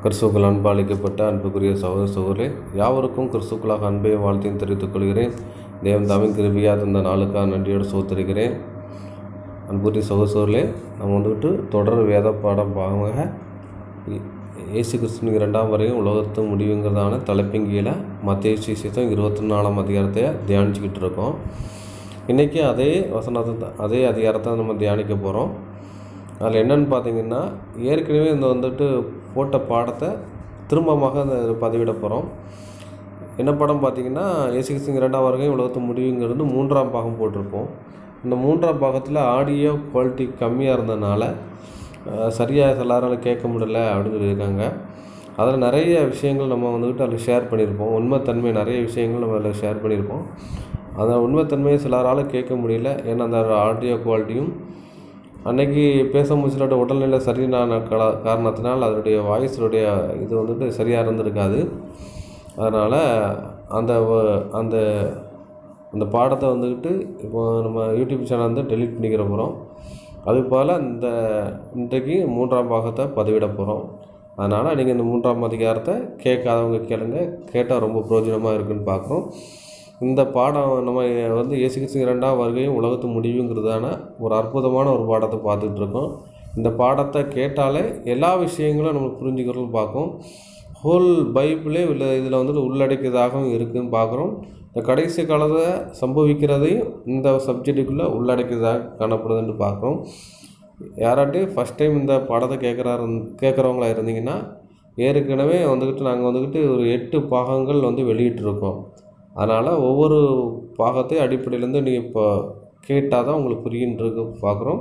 கிறிஸ்துவுக்குள் அன்பாளிக்கப்பட்ட அன்புக்குரிய சகோதர சகோதரே, யாவருக்கும் கிறிஸ்துக்களாக அன்பையும் வாழ்த்தையும் தெரிவித்துக் கொள்கிறேன். தேவன் தாமின் கிருபையாக தந்த நாளுக்காக நன்றியோடு சோத்திருக்கிறேன். அன்புக்குரிய சகோதர சகோதரே, நம்ம தொடர் வேத பாடம் பாகமாக இயேசு கிறிஸ்துவின் 2ஆம் வரையும் உலகத்து முடிவுங்கிறதான தலைப்பின் கீழே மத்தேயு சுவிசேஷம் 24ஆம் அதிகாரத்தை தியானிச்சுக்கிட்டு இருக்கோம். இன்றைக்கி அதே அதிகாரத்தை நம்ம தியானிக்க போகிறோம். அதில் என்னென்னு பார்த்தீங்கன்னா, ஏற்கனவே இந்த போட்ட பாடத்தை திரும்பமாக பதிவிட போகிறோம். என்ன படம் பார்த்தீங்கன்னா, இயேசு கிறிஸ்துவின் 2ஆம் வருகை உலகத்து முடிவுங்கிறது 3ஆம் பாகம் போட்டிருப்போம். இந்த 3ஆம் பாகத்தில் ஆடியோ குவாலிட்டி கம்மியாக இருந்ததுனால சரியாக எல்லாராலும் கேட்க முடியல அப்படின்னு சொல்லியிருக்காங்க. அதில் நிறைய விஷயங்கள் நம்ம அதில் ஷேர் பண்ணியிருப்போம். உண்மைத்தன்மை நிறைய விஷயங்கள் நம்ம அதில் ஷேர் பண்ணியிருப்போம். அந்த உண்மைத்தன்மையை சிலரால் கேட்க முடியல. ஏன்னா அந்த ஆடியோ குவாலிட்டியும் அன்றைக்கி பேச முடிச்சுட்டு உடல்நிலை சரியான காரணத்தினால் அதனுடைய வாய்ஸுடைய இது சரியாக இருந்திருக்காது. அதனால் அந்த அந்த அந்த பாடத்தை இப்போ நம்ம யூடியூப் சேனல் டெலீட் பண்ணிக்கிற போகிறோம். அதுபோல் இன்றைக்கு 3ஆம் பாகத்தை பதிவிட போகிறோம். அதனால் நீங்கள் இந்த 3ஆம் அதிகாரத்தை கேட்காதவங்க கேளுங்க, கேட்டால் ரொம்ப பிரயோஜனமாக இருக்குதுன்னு பார்க்குறோம். இந்த பாடம் நம்ம இயேசு கிறிஸ்து 2ஆம் வருகையும் உலகத்து முடிவுங்கிறதான ஒரு அற்புதமான ஒரு பாடத்தை பார்த்துட்ருக்கோம். இந்த பாடத்தை கேட்டாலே எல்லா விஷயங்களும் நம்ம புரிஞ்சுக்கிறோம்னு பார்க்கும். ஹோல் பைபிளே இதில் உள்ளடக்கியதாகவும் இருக்குதுன்னு பார்க்குறோம். இந்த கடைசி காலத்தை சம்பவிக்கிறதையும் இந்த சப்ஜெக்டுக்குள்ளே உள்ளடக்கியதாக காணப்படுதுன்னு பார்க்குறோம். யாராட்டும் ஃபஸ்ட் டைம் இந்த பாடத்தை கேட்குறவங்களா இருந்தீங்கன்னா, ஏற்கனவே நாங்கள் ஒரு 8 பாகங்கள் வெளியிட்டிருக்கோம். அதனால் ஒவ்வொரு பாகத்தையும் அடிப்படையிலேருந்து நீங்கள் இப்போ கேட்டால் தான் உங்களுக்கு புரியுன்றது பார்க்குறோம்.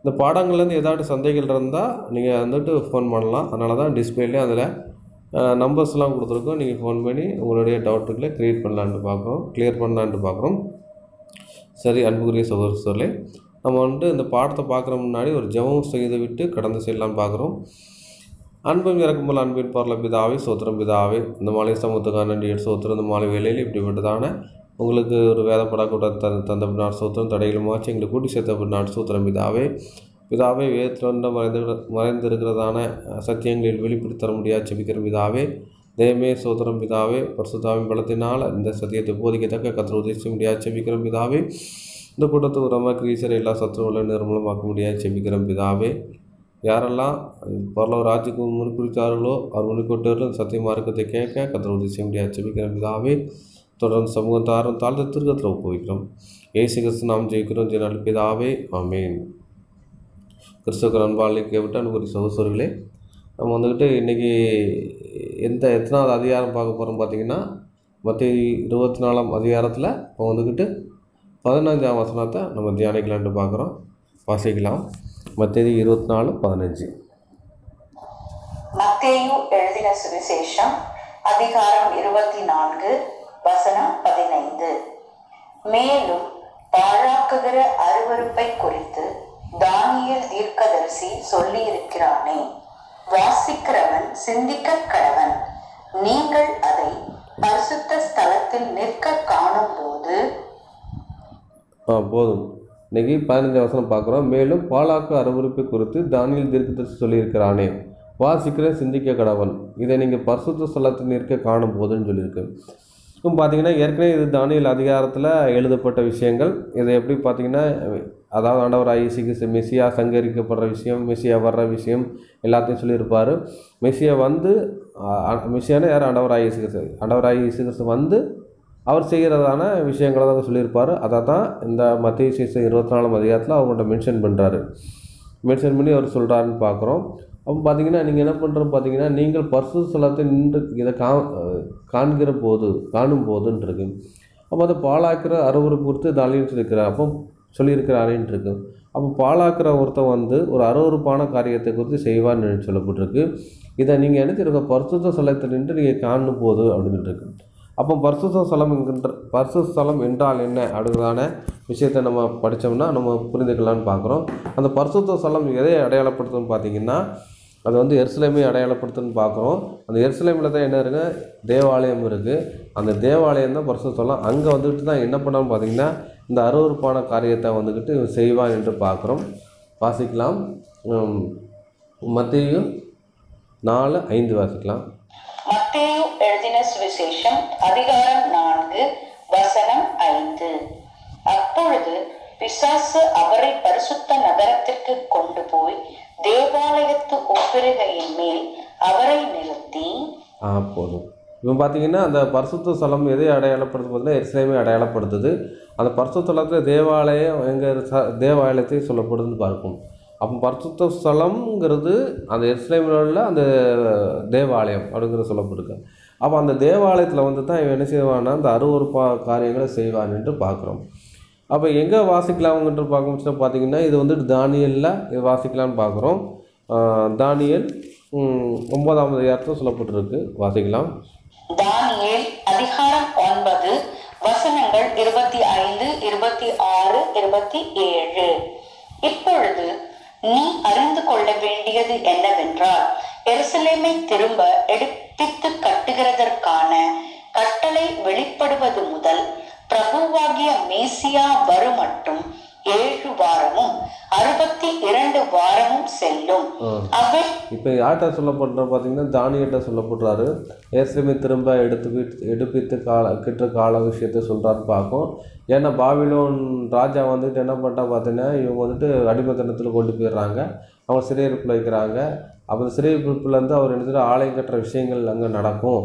இந்த பாடங்கள்லேருந்து ஏதாவது சந்தேகங்கள் இருந்தால் நீங்கள் ஃபோன் பண்ணலாம். அதனால தான் டிஸ்பிளேலேயே அதில் நம்பர்ஸ்லாம் கொடுத்துருக்கோம். நீங்கள் ஃபோன் பண்ணி உங்களுடைய டவுட்டுகளை கிளியர் பண்ணலான்ட்டு பார்க்குறோம். சரி, அன்புக்குரிய சகோதரர்களே, நம்ம இந்த பாடத்தை பார்க்குற முன்னாடி ஒரு ஜெபம் செய்து விட்டு கடந்து செல்லலான்னு பார்க்குறோம். அன்பும் இறக்கும்போல் அன்பின் பரல பிதாவே, சோத்திரம் பிதாவே, இந்த மாலை சமூகத்துக்கான நன்றி சோத்திரம். இந்த மாலை வேலையில் இப்படிப்பட்டதான உங்களுக்கு ஒரு வேதப்படா கூட தந்த பின்னாடி சோத்திரம், தடைகளுமாச்சு எங்களுக்கு கூட்டி சேர்த்த பின்னாடி சோத்திரம் பிதாவே. பிதாவே, வேதத்தில் மறைந்திருக்கிறதான சத்தியங்களில் வெளிப்படுத்த தர முடியாது செபிக்கிற பிதாவே. தேவமே சோத்திரம் பிதாவே, பரிசுத்தாவின் பலத்தினால் இந்த சத்தியத்தை போதிக்கத்தக்க கர்த்தர் உதவி செய்ய முடியாது செபிக்கிற பிதாவே. இந்த கூட்டத்தை உரமாக கிரீசரை எல்லா சத்துருவளையும் நிர்மூலமாக்க முடியாது செபிக்கிற பிதாவே. யாரெல்லாம் பரலோக ராஜ்யத்துக்கு முன்குறித்தார்களோ அவர் முன்கொட்டவர்கள் சத்திய மார்க்கத்தை கேட்க கர்த்தர் உதவி செய்ய முடியாது செபிக்கிற பிதாவே. தொடர்ந்து சமூகம் தாழ்த்திற்கு ஒப்புவிக்கிறோம். இயேசு கிறிஸ்து நாம் ஜெயிக்கிறோம் ஜெயநாள் பிதாவே, ஆமேன். கிறிஸ்துக்கள் அன்பாளை கேவிட்டு அன்புக்குரிய சகோதரர்களே, நம்ம இன்றைக்கி எத்தனாவது அதிகாரம் பார்க்க போகிறோம் பார்த்தீங்கன்னா, மத்தேயு 24ஆம் அதிகாரத்தில் இப்போ 15ஆம் வசனத்தை நம்ம தியானிக்கலான்ட்டு பார்க்குறோம். வாசிக்கலாம். மத்தேயு 24:15. மத்தேயு எழுதின சுவிசேஷம் அதிகாரம் 24 வசனம் 15. மேலும் பாழாக்குகிற அருவருப்பை குறித்து தானியேல் தீர்க்கதரிசி சொல்லி இருக்கிறானே, வாசிக்கிறவன் சிந்திக்க கடவன். நீங்கள் அதை பரிசுத்த ஸ்தலத்தில் நிற்க காணும் போது. போதும். இன்றைக்கி 15ஆம் வசனம் பார்க்குறோம். மேலும் பாழாக்கு அருவருப்பை குறித்து தானியேல் தீர்க்கதரிசி சொல்லியிருக்கிறானே, வாசிக்கிற சிந்திக்க கடவன். இதை நீங்கள் பரிசுத்த ஸ்தலத்தில் நிற்க காணும் போதுன்னு சொல்லியிருக்கு. இப்போ பார்த்தீங்கன்னா, ஏற்கனவே இது தானியேல் அதிகாரத்தில் எழுதப்பட்ட விஷயங்கள். இதை எப்படி பார்த்தீங்கன்னா, அதாவது ஆண்டவராகிய இயேசு கிறிஸ்து மெசியா சங்கரிக்கப்படுற விஷயம், மெசியா வர்ற விஷயம் எல்லாத்தையும் சொல்லியிருப்பார். மெசியானா யார்? ஆண்டவராகிய இயேசு கிறிஸ்து. ஆண்டவராகிய இயேசு கிறிஸ்து அவர் செய்கிறதான விஷயங்களை தான் சொல்லியிருப்பார். அதை தான் இந்த மத்தேயு சுவிசேஷம் 24ஆம் அதிகாரத்தில் அவங்கள்ட்ட மென்ஷன் பண்ணி அவர் சொல்கிறாருன்னு பார்க்குறோம். அப்போ பார்த்தீங்கன்னா, நீங்கள் என்ன பண்ணுறோம் பார்த்தீங்கன்னா, நீங்கள் பரிசுத்த ஸ்தலத்தை நின்று இதை காணும் போதுன்னு இருக்கு. அப்போ அதை பாழாக்கிற அருவருப்பு குறித்து தானியேல் சொல்லியிருக்கிறாரேன்ட்டு இருக்கு. அப்போ பாழாக்கிற ஒருத்தன் ஒரு அருவருப்பான காரியத்தை குறித்து செய்வான்னு சொல்லப்பட்டிருக்கு. இதை நீங்கள் என்ன பரிசுத்த ஸ்தலத்தை நின்று நீங்கள் காணும் போது அப்படின்னு இருக்கு. அப்போ பரிசுத்த ஸ்தலம் என்றால் என்ன அப்படிங்கிறதான விஷயத்தை நம்ம படித்தோம்னா நம்ம புரிந்துக்கலான்னு பார்க்குறோம். அந்த பரிசுத்த ஸ்தலம் எதை அடையாளப்படுத்துன்னு பார்த்தீங்கன்னா, அது எருசலேமை அடையாளப்படுத்துன்னு பார்க்குறோம். அந்த எருசலேமில் தான் என்ன இருக்குங்க, தேவாலயம் இருக்குது. அந்த தேவாலயம் தான் பரிசுத்த ஸ்தலம். அங்கே தான் என்ன பண்ணான்னு பார்த்தீங்கன்னா, இந்த அருவருப்பான காரியத்தை செய்வான் என்று பார்க்குறோம். வாசிக்கலாம். மத்தேயு 4:5 வாசிக்கலாம். மத்தேயு எழுதின சுவிசேஷம் அதிகாரம் 4 வசனம் 5. அப்பொழுது பிசாசு அவரை பரிசுத்த நகரத்திற்கு கொண்டு போய் தேவாலயத்து உட்பிரகையின் மேல் அவரை நிறுத்தி போதும். இப்போ பார்த்தீங்கன்னா அந்த பரிசுத்த ஸ்தலம் எதை அடையாளப்படுத்து பார்த்தீங்கன்னா எருசலேமை அடையாளப்படுத்துது. அந்த பரிசுத்த ஸ்தலத்தில் தேவாலயம் எங்கள் தேவாலயத்தை சொல்லப்படுதுன்னு பார்க்கும். அப்போ பரிசுத்த ஸ்தலம்ங்கிறது அந்த எருசலேமில் உள்ள அந்த தேவாலயம் அப்படிங்கிறது சொல்லப்படுது. அப்போ அந்த தேவாலயத்தில் வந்து தான் இவன் என்ன செய்வான்னா அந்த அருவருப்பா காரியங்களை செய்வான் என்று பார்க்குறோம். அப்போ எங்கே வாசிக்கலாம்ன்று பார்க்கும்போது பார்த்தீங்கன்னா இது வந்துட்டு தானியலில் இது வாசிக்கலாம்னு பார்க்குறோம். தானியல் 9ஆம் அதிகாரத்தில் சொல்லப்பட்டிருக்கு, வாசிக்கலாம். தானியேல் அதிகாரம் 9 வசனங்கள் 25, 26, 27. இப்பொழுது நீ அறிந்து கொள்ள வேண்டியது என்னவென்றால், எருசலேமை திரும்ப எடுப்பித்து கட்டுகிறதற்கான கட்டளை வெளிப்படுவது முதல் பிரபுவாகிய மேசியா வருமட்டும் 7 வாரமும் 62 வாரமும் செல்லும். அவை இப்போ யார்கிட்ட சொல்லப்படுற பார்த்தீங்கன்னா தானியல்கிட்ட சொல்லப்படுறாரு. எருசலேமை திரும்ப எடுப்பித்து கிட்ட கால விஷயத்தை சொல்கிறான்னு பார்க்கும். ஏன்னா பாபிலோன் ராஜா வந்துட்டு என்ன பண்ணிட்டா பார்த்தீங்கன்னா இவங்க வந்துட்டு அடிமைத்தனத்தில் கொண்டு போயிடுறாங்க, அவங்க சிறையிருப்பில் வைக்கிறாங்க. அப்போ சிறையிருப்புலேருந்து அவர் என்ன ஆலயம் கட்டுற விஷயங்கள் அங்கே நடக்கும்,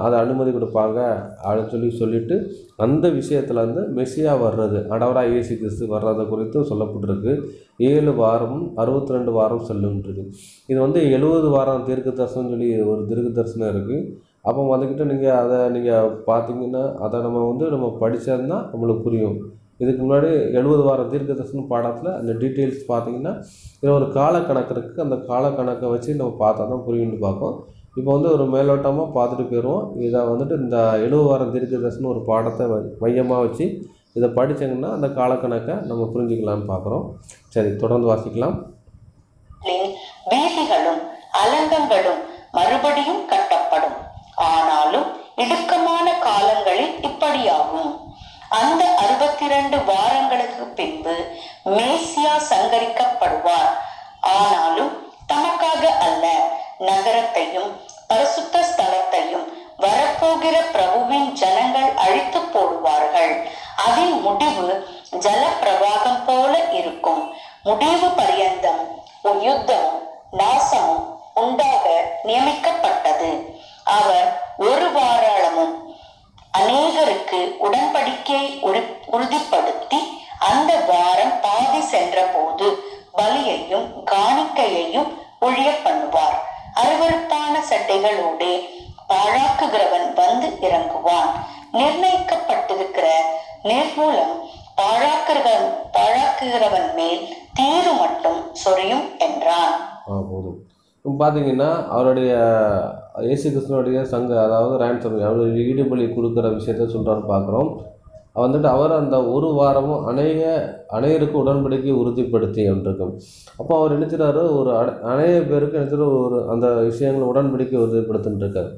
அதை அனுமதி கொடுப்பாங்க அப்படின்னு சொல்லிட்டு அந்த விஷயத்தில் வந்து மெசியா வர்றது ஆண்டவராக இயேசு கிறிஸ்து வர்றதை குறித்தும் சொல்லப்பட்டிருக்கு. 7 வாரமும் 62 வாரம் செல்லுன்றது. இது வந்து 70 வாரம் தீர்க்க தரிசனம் சொல்லி ஒரு தீர்க்க தரிசனம் இருக்குது. அப்போ வந்துக்கிட்டு நீங்கள் பார்த்தீங்கன்னா அதை நம்ம படித்தோம்னா நம்மளுக்கு புரியும். இதுக்கு முன்னாடி 70 வாரம் தீர்க்க தரிசனம் பாடத்தில் அந்த டீட்டெயில்ஸ் பார்த்தீங்கன்னா இதில் ஒரு காலக்கணக்கு இருக்குது. அந்த காலக்கணக்கை வச்சு நம்ம பார்த்தா தான் புரியும்னு பார்ப்போம். இப்போ வந்து ஒரு மேலோட்டமாக பார்த்துட்டு போயிடுவோம். இதை வந்துட்டு இந்த 70 வாரம் தீர்க்க தரிசனம் ஒரு பாடத்தை மையமாக வச்சு இதை படித்தோங்கன்னா அந்த காலக்கணக்கை நம்ம புரிஞ்சுக்கலாம்னு பார்க்குறோம். சரி, தொடர்ந்து வாசிக்கலாம். வீதிகளும் அலங்கங்களும் மறுபடியும் கட்டப்படும், ஆனாலும் இடுக்கமான காலங்களில் இப்படியாகும். அந்த 62 வாரங்களுக்கு பின்பு மேசியா சங்கரிக்கப்படுவார், ஆனாலும் தமக்காக அல்ல, நகரத்தையும் பரிசுத்த ஸ்தலத்தையும் வரப்போகிற பிரபுவின் ஜனங்கள் அழித்து போடுவார்கள். அதன் முடிவு ஜல பிரவாகம் போல இருக்கும். முடிவு பரியந்தம் யுத்தமும் நாசமும் உண்டாக நியமிக்கப்பட்டது. அவர் ஒரு வாராளமும் அநேகருக்கு உடன்படிக்கையை உறுதிப்படுத்தி அந்த வாரம் பாதி சென்ற போது பலியையும் காணிக்கையையும் ஒழிய பண்ணுவார். அருவருப்பான சட்டைகளோடு பாழாக்குகிறவன் வந்து இறங்குவான். நிர்ணயிக்கப்பட்டிருக்கிற நிர்மூலம் பாழாக்குகிறவன் மேல் தீரு மட்டும் சொரியும் என்றான். போதும். பார்த்தீங்கன்னா அவருடைய இயேசு கிறிஸ்துவனுடைய அதாவது ரேன்சம் அவருடைய ஈடுபலி கொடுக்குற விஷயத்த சொல்கிறான்னு பார்க்குறோம். வந்துட்டு அவர் அந்த ஒரு வாரமும் அநேகருக்கு உடன்படிக்கை உறுதிப்படுத்தி இருக்கும். அப்போ அவர் நினைச்சிட்டாரு ஒரு அநேக பேருக்கு நினைச்சிட்டு ஒரு அந்த விஷயங்களை உடன்படிக்கை உறுதிப்படுத்தின்ட்டுருக்காரு.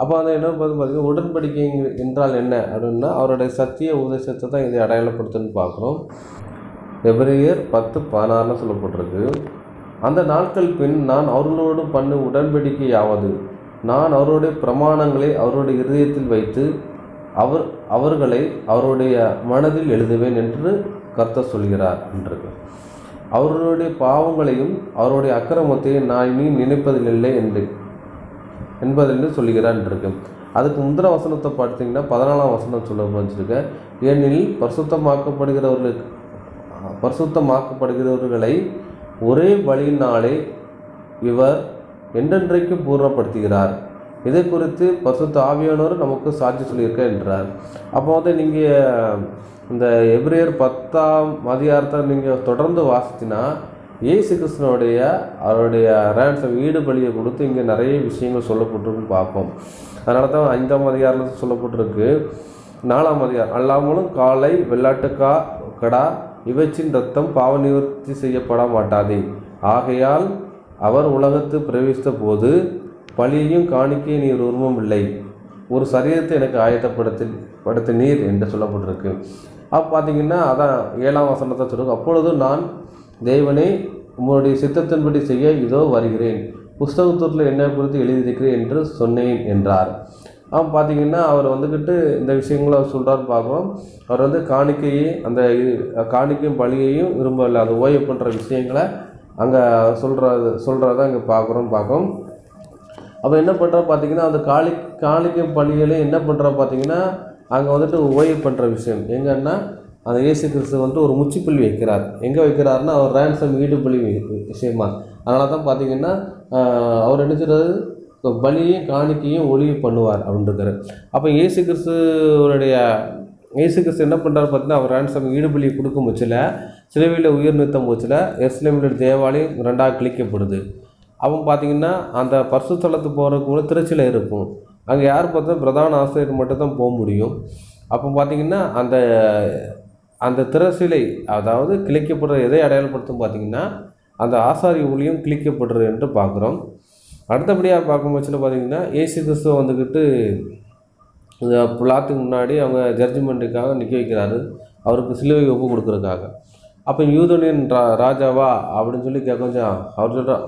அப்போ அந்த என்ன பார்த்தீங்கன்னா உடன்படிக்கை என்றால் என்ன அப்படின்னா அவருடைய சத்திய உபதேசத்தை தான் இதை அடையாளப்படுத்துன்னு பார்க்குறோம். எபிரேயர் 10:16 சொல்லப்பட்டிருக்கு. அந்த நாட்கள் பின் நான் அவர்களோடு பண்ண உடன்படிக்கையாவது, நான் அவருடைய பிரமாணங்களை அவருடைய இருதயத்தில் வைத்து அவர்களை அவருடைய மனதில் எழுதுவேன் என்று கர்த்தர் சொல்கிறார் என்றது. அவர்களுடைய பாவங்களையும் அவருடைய அக்கிரமத்தையும் நான் இனி நினைப்பதில்லை என்பதில்லை சொல்கிறார் என்று. அதுக்கு முந்திர வசனத்தை பார்த்தீங்கன்னா 14ஆம் வசனம் சொல்ல முடிஞ்சிருக்க. ஏனெனில் பரிசுத்தமாக்கப்படுகிறவர்களை ஒரே பலியினாலே இவர் என்றென்றைக்கும் பூர்ணப்படுத்துகிறார். இதை குறித்து பரிசுத்த ஆவியானவர் நமக்கு சாட்சி சொல்லியிருக்க என்றார். அப்போ வந்து நீங்கள் இந்த எபிரேயர் 10ஆம் அதிகாரத்தை நீங்கள் தொடர்ந்து வாசித்தினா இயேசு கிறிஸ்துவனுடைய அவருடைய ரேன்சம் ஈடுபலியை கொடுத்து இங்கே நிறைய விஷயங்கள் சொல்லப்பட்டிருக்குன்னு பார்ப்போம். அதனால தான் 5ஆம் அதிகாரத்தில் சொல்லப்பட்டிருக்கு. 4ஆம் அதிகாரம் அல்லாமலும் காளை வெள்ளாட்டுக்கடா இவற்றின் ரத்தம் பாவ நிவர்த்தி செய்யப்பட மாட்டாதே. ஆகையால் அவர் உலகத்து பிரவேசித்த போது பலியையும் காணிக்கையும் நீர் உருவம் இல்லை, ஒரு சரீரத்தை எனக்கு ஆயத்தப்படுத்தினீர் என்று சொல்லப்பட்டிருக்கு. அப்போ பார்த்தீங்கன்னா அதான் 7ஆம் வசனத்தை சொல்லுங்க. அப்பொழுது நான் தேவனே உம்முடைய சித்தத்தின்படி செய்ய இதோ வருகிறேன், புஸ்தகத்தில் என்னை குறித்து எழுதியிருக்கிறேன் என்று சொன்னேன் என்றார். அவன் பார்த்தீங்கன்னா அவர் வந்துக்கிட்டு இந்த விஷயங்களை அவர் சொல்கிறான்னு பார்க்குறோம். அவர் வந்து காணிக்கையும் பலியையும் விரும்பவில்லை, அது ஓய்வு பண்ணுற விஷயங்களை அங்கே சொல்கிறத அங்கே பார்க்குறோம். அப்போ என்ன பண்ணுறா பார்த்தீங்கன்னா அந்த காணிக்கையும் பலிகளையும் என்ன பண்ணுறா பார்த்தீங்கன்னா அங்கே வந்துட்டு ஓய்வு பண்ணுற விஷயம் எங்கன்னா அந்த இயேசு கிறிஸ்து வந்துட்டு ஒரு முச்சுப்பள்ளி வைக்கிறார். எங்கே வைக்கிறாருன்னா அவர் ரேன்சம் ஈடுபலி விஷயமா. அதனால தான் பார்த்தீங்கன்னா அவர் என்ன செய்கிறது, பலியையும் காணிக்கையும் ஒளிவு பண்ணுவார் அப்படின்ட்டுருக்காரு. அப்போ இயேசு கிறிஸ்து என்ன பண்ணுறாரு பார்த்தீங்கன்னா அவர் ரேன்சம் ஈடுபலியை கொடுக்கும் பட்சத்தில் சிலுவையில் உயிர் நிறுத்தம் போச்சில் எருசலேமில் தேவாலயம் 2ஆக கிழிக்கப்படுது. அவன் பார்த்தீங்கன்னா அந்த பரிசுத்தலத்துக்கு போகிறதுக்கு முன்னாடி திருச்சியில் இருக்கும். அங்கே யார் பார்த்தா பிரதான ஆசிரியர் மட்டும் தான் போக முடியும். அப்போ பார்த்தீங்கன்னா அந்த திரைச்சிலை அதாவது கிழிக்கப்படுற எதை அடையாளப்படுத்தும் பார்த்தீங்கன்னா அந்த ஆசாரி ஊழியம் கிழிக்கப்படுறது என்று பார்க்குறோம். அடுத்தபடியாக பார்க்கும் பட்சத்தில் பார்த்தீங்கன்னா இயேசு கிறிஸ்துவ வந்துக்கிட்டு இந்த பிலாத்துக்கு முன்னாடி அவங்க ஜட்ஜ்மெண்ட்டுக்காக நிற்க வைக்கிறாரு, அவருக்கு சிலுவை ஒப்பு கொடுக்குறதுக்காக. அப்போ யூதனின் ராஜாவா அப்படின்னு சொல்லி கொஞ்சம் அவர் சொல்கிறார்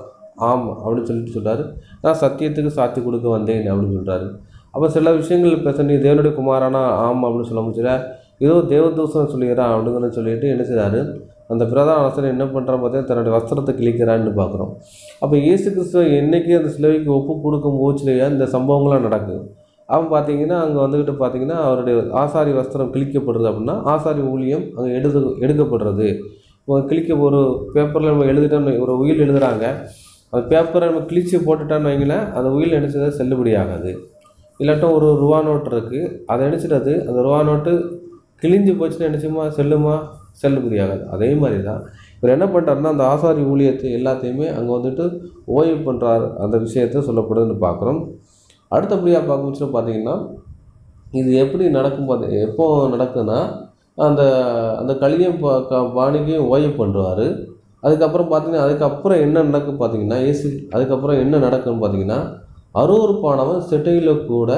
ஆம் அப்படின்னு சொல்கிறாரு. நான் சத்தியத்துக்கு சாட்சி கொடுக்க வந்தேன் அப்படின்னு சொல்கிறாரு. அப்போ சில விஷயங்கள் பேச நீ தேவனுடைய குமாரானா ஆம் அப்படின்னு சொல்ல முடியல, ஏதோ தேவதூசம் சொல்லிடுறான் அப்படிங்கிற சொல்லிட்டு என்ன செய்கிறாரு, அந்த பிரதான ஆசிரியர் என்ன பண்ணுறான்னு பார்த்தீங்கன்னா தன்னுடைய வஸ்திரத்தை கிழிக்கிறான்னு பார்க்குறோம். அப்போ இயேசு கிறிஸ்துவ என்றைக்கு அந்த சிலுவைக்கு ஒப்பு கொடுக்கும் போச்சுலையா இந்த சம்பவங்கள்லாம் நடக்குது. அவன் பார்த்தீங்கன்னா அங்கே வந்துக்கிட்டு பார்த்தீங்கன்னா அவருடைய ஆசாரி வஸ்திரம் கிழிக்கப்படுறது அப்படின்னா ஆசாரி ஊழியம் அங்கே எடுக்கப்படுறது. கிழிக்க ஒரு பேப்பரில் நம்ம எழுதிட்டோம்னு ஒரு உயில் எழுதுகிறாங்க, அந்த பேப்பரை நம்ம கிழிச்சு போட்டுட்டான்னு வைங்களேன், அந்த உயில் நினச்சதை செல்லுபடி ஆகாது. இல்லாட்டும் ஒரு ரூபா நோட்டு இருக்குது, அதை நினச்சிட்டது அந்த ரூபா நோட்டு கிழிஞ்சு போச்சுன்னு நினச்சுமா செல்லுபடி ஆகாது. அதே மாதிரி தான் இவர் என்ன பண்ணுறாருன்னா அந்த ஆசாரி ஊழியத்தை எல்லாத்தையுமே அங்கே வந்துட்டு ஓய்வு பண்ணுறார், அந்த விஷயத்தை சொல்லப்படுதுன்னு பார்க்குறோம். அடுத்தபடியாக பார்க்கும்போது பார்த்தீங்கன்னா இது எப்படி நடக்கும் எப்போ நடக்குதுன்னா அந்த களியும் பாணிக்கையும் ஓய்வு பண்ணுறாரு. அதுக்கப்புறம் பார்த்தீங்கன்னா அதுக்கப்புறம் என்ன நடக்கும் பார்த்தீங்கன்னா அதுக்கப்புறம் என்ன நடக்குன்னு பார்த்தீங்கன்னா அருவருப்பானவன் செட்டையில் கூட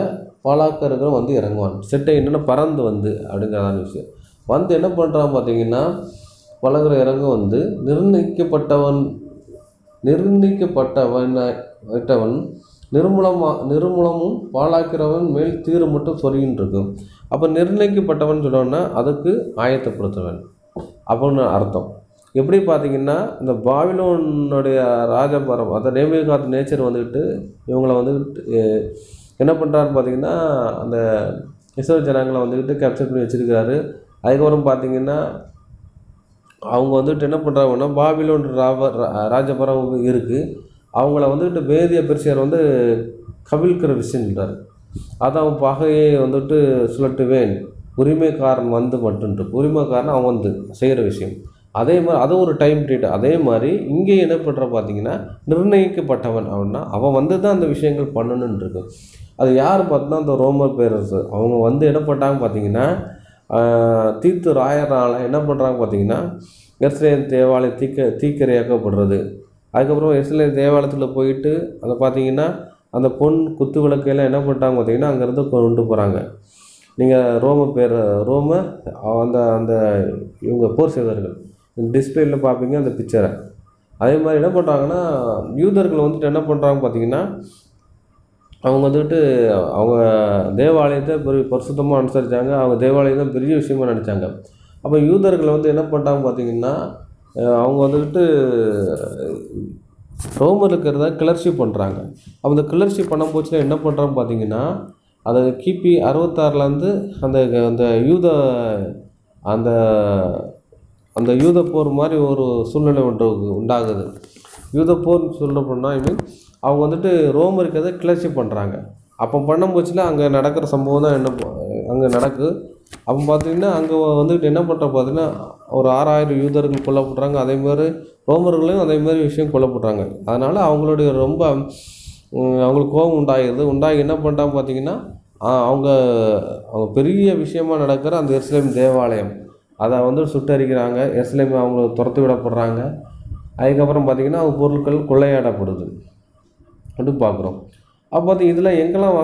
பாலாக்கருங்கிற வந்து இறங்குவான். செட்டை என்னென்னா பறந்து வந்து அப்படிங்கிறதான விஷயம் வந்து என்ன பண்ணுறான் பார்த்தீங்கன்னா பழகிற இறங்க வந்து நிர்ணயிக்கப்பட்டவன் நிர்மூலமும் பாலாக்கிறவன் மேல் தீரு மட்டும் சொருகின்னு இருக்கும். அப்போ நிர்ணயிக்கப்பட்டவன் சொன்னோன்னா அதுக்கு ஆயத்தப்படுத்துவன் அப்படின்னு அர்த்தம். எப்படி பார்த்தீங்கன்னா இந்த பாபிலோனுடைய ராஜபரம் அந்த நேபுகாத் நேச்சர் வந்துக்கிட்டு இவங்களை வந்துக்கிட்டு என்ன பண்ணுறாருன்னு பார்த்தீங்கன்னா அந்த இஸ்ரவேல் ஜனங்களை வந்துக்கிட்டு கேப்சர் பண்ணி வச்சுருக்கிறாரு. அதுக்கப்புறம் பார்த்தீங்கன்னா அவங்க வந்துட்டு என்ன பண்ணுறாங்கன்னா பாபிலோன் ராஜபரம் இருக்குது, அவங்கள வந்துட்டு மேதிய பெர்சியர் வந்து கவிழ்க்கிற விஷயம் சொல்கிறார். அதான் பகையை வந்துட்டு சுழட்டுவேன், உரிமைக்காரன் வந்து மட்டுன்ட்டு உரிமைக்காரன் அவன் வந்து செய்கிற விஷயம். அதே மாதிரி அதுவும் ஒரு டைம் பீரியட். அதே மாதிரி இங்கே என்ன பண்ணுற பார்த்தீங்கன்னா நிர்ணயிக்கப்பட்டவன் அப்படின்னா அவன் வந்து தான் அந்த விஷயங்கள் பண்ணணுன்னு இருக்கு. அது யார் பார்த்தோன்னா அந்த ரோமர் பேரரசு அவங்க வந்து என்ன பண்ணுறாங்க பார்த்தீங்கன்னா தீர்த்து ராயரால் என்ன பண்ணுறாங்க பார்த்தீங்கன்னா எருசலேம் தேவாலயம் தீக்கிரையாக்கப்படுறது. அதுக்கப்புறம் எருசலேம் தேவாலயத்தில் போயிட்டு அதை பார்த்தீங்கன்னா அந்த பொன் குத்து விளக்கையெல்லாம் என்ன பண்ணிட்டாங்க பார்த்தீங்கன்னா அங்கேருந்து கொண்டு போகிறாங்க. நீங்கள் ரோம அந்த இவங்க போர் செய்தவர்கள் டிஸ்பிளேயில் பார்ப்பீங்க அந்த பிக்சரை. அதே மாதிரி என்ன பண்ணுறாங்கன்னா யூதர்கள் வந்துட்டு என்ன பண்ணுறாங்க பார்த்தீங்கன்னா அவங்க வந்துட்டு அவங்க தேவாலயத்தை பரிசுத்தமாக அனுசரித்தாங்க, அவங்க தேவாலயம் தான் பெரிய விஷயமா நினச்சாங்க. அப்போ யூதர்கள் வந்து என்ன பண்ணிட்டாங்க பார்த்தீங்கன்னா அவங்க வந்துட்டு ரோமர் இருக்கிறத கிளர்ச்சி பண்ணுறாங்க. அப்போ இந்த கிளர்ச்சி பண்ண போச்சுன்னா என்ன பண்ணுறாங்க பார்த்தீங்கன்னா அது கிபி 66லேருந்து அந்த யூத போர் மாதிரி ஒரு சூழ்நிலை உண்டாகுது. யூத போர்னு சொல்ல போனால் அவங்க வந்துட்டு ரோமர் இருக்கிறத கிளர்ச்சி பண்ணுறாங்க. அப்போ பண்ண போச்சுன்னா அங்கே நடக்கிற சம்பவம் தான் அங்கே நடக்குது. அப்போ பார்த்தீங்கன்னா அங்கே வந்துட்டு என்ன பண்ணுற பார்த்தீங்கன்னா ஒரு 6000 யூதர்கள் கொல்லப்படுறாங்க. அதேமாதிரி ரோமர்களையும் அதேமாதிரி விஷயம் கொல்லப்படுறாங்க. அதனால் அவங்களுக்கு கோபம் உண்டாகி என்ன பண்ணிட்டாங்க பார்த்தீங்கன்னா அவங்க பெரிய விஷயமா நடக்கிற அந்த எருசலேம் தேவாலயம் அதை வந்து சுட்டரிக்கிறாங்க. எருசலேம் அவங்க துரத்து விடப்படுறாங்க. அதுக்கப்புறம் பார்த்திங்கன்னா அவங்க பொருட்கள் கொள்ளையாடப்படுது அப்படின்னு பார்க்குறோம். அப்போ பார்த்தீங்கன்னா இதெல்லாம் எங்கெல்லாம்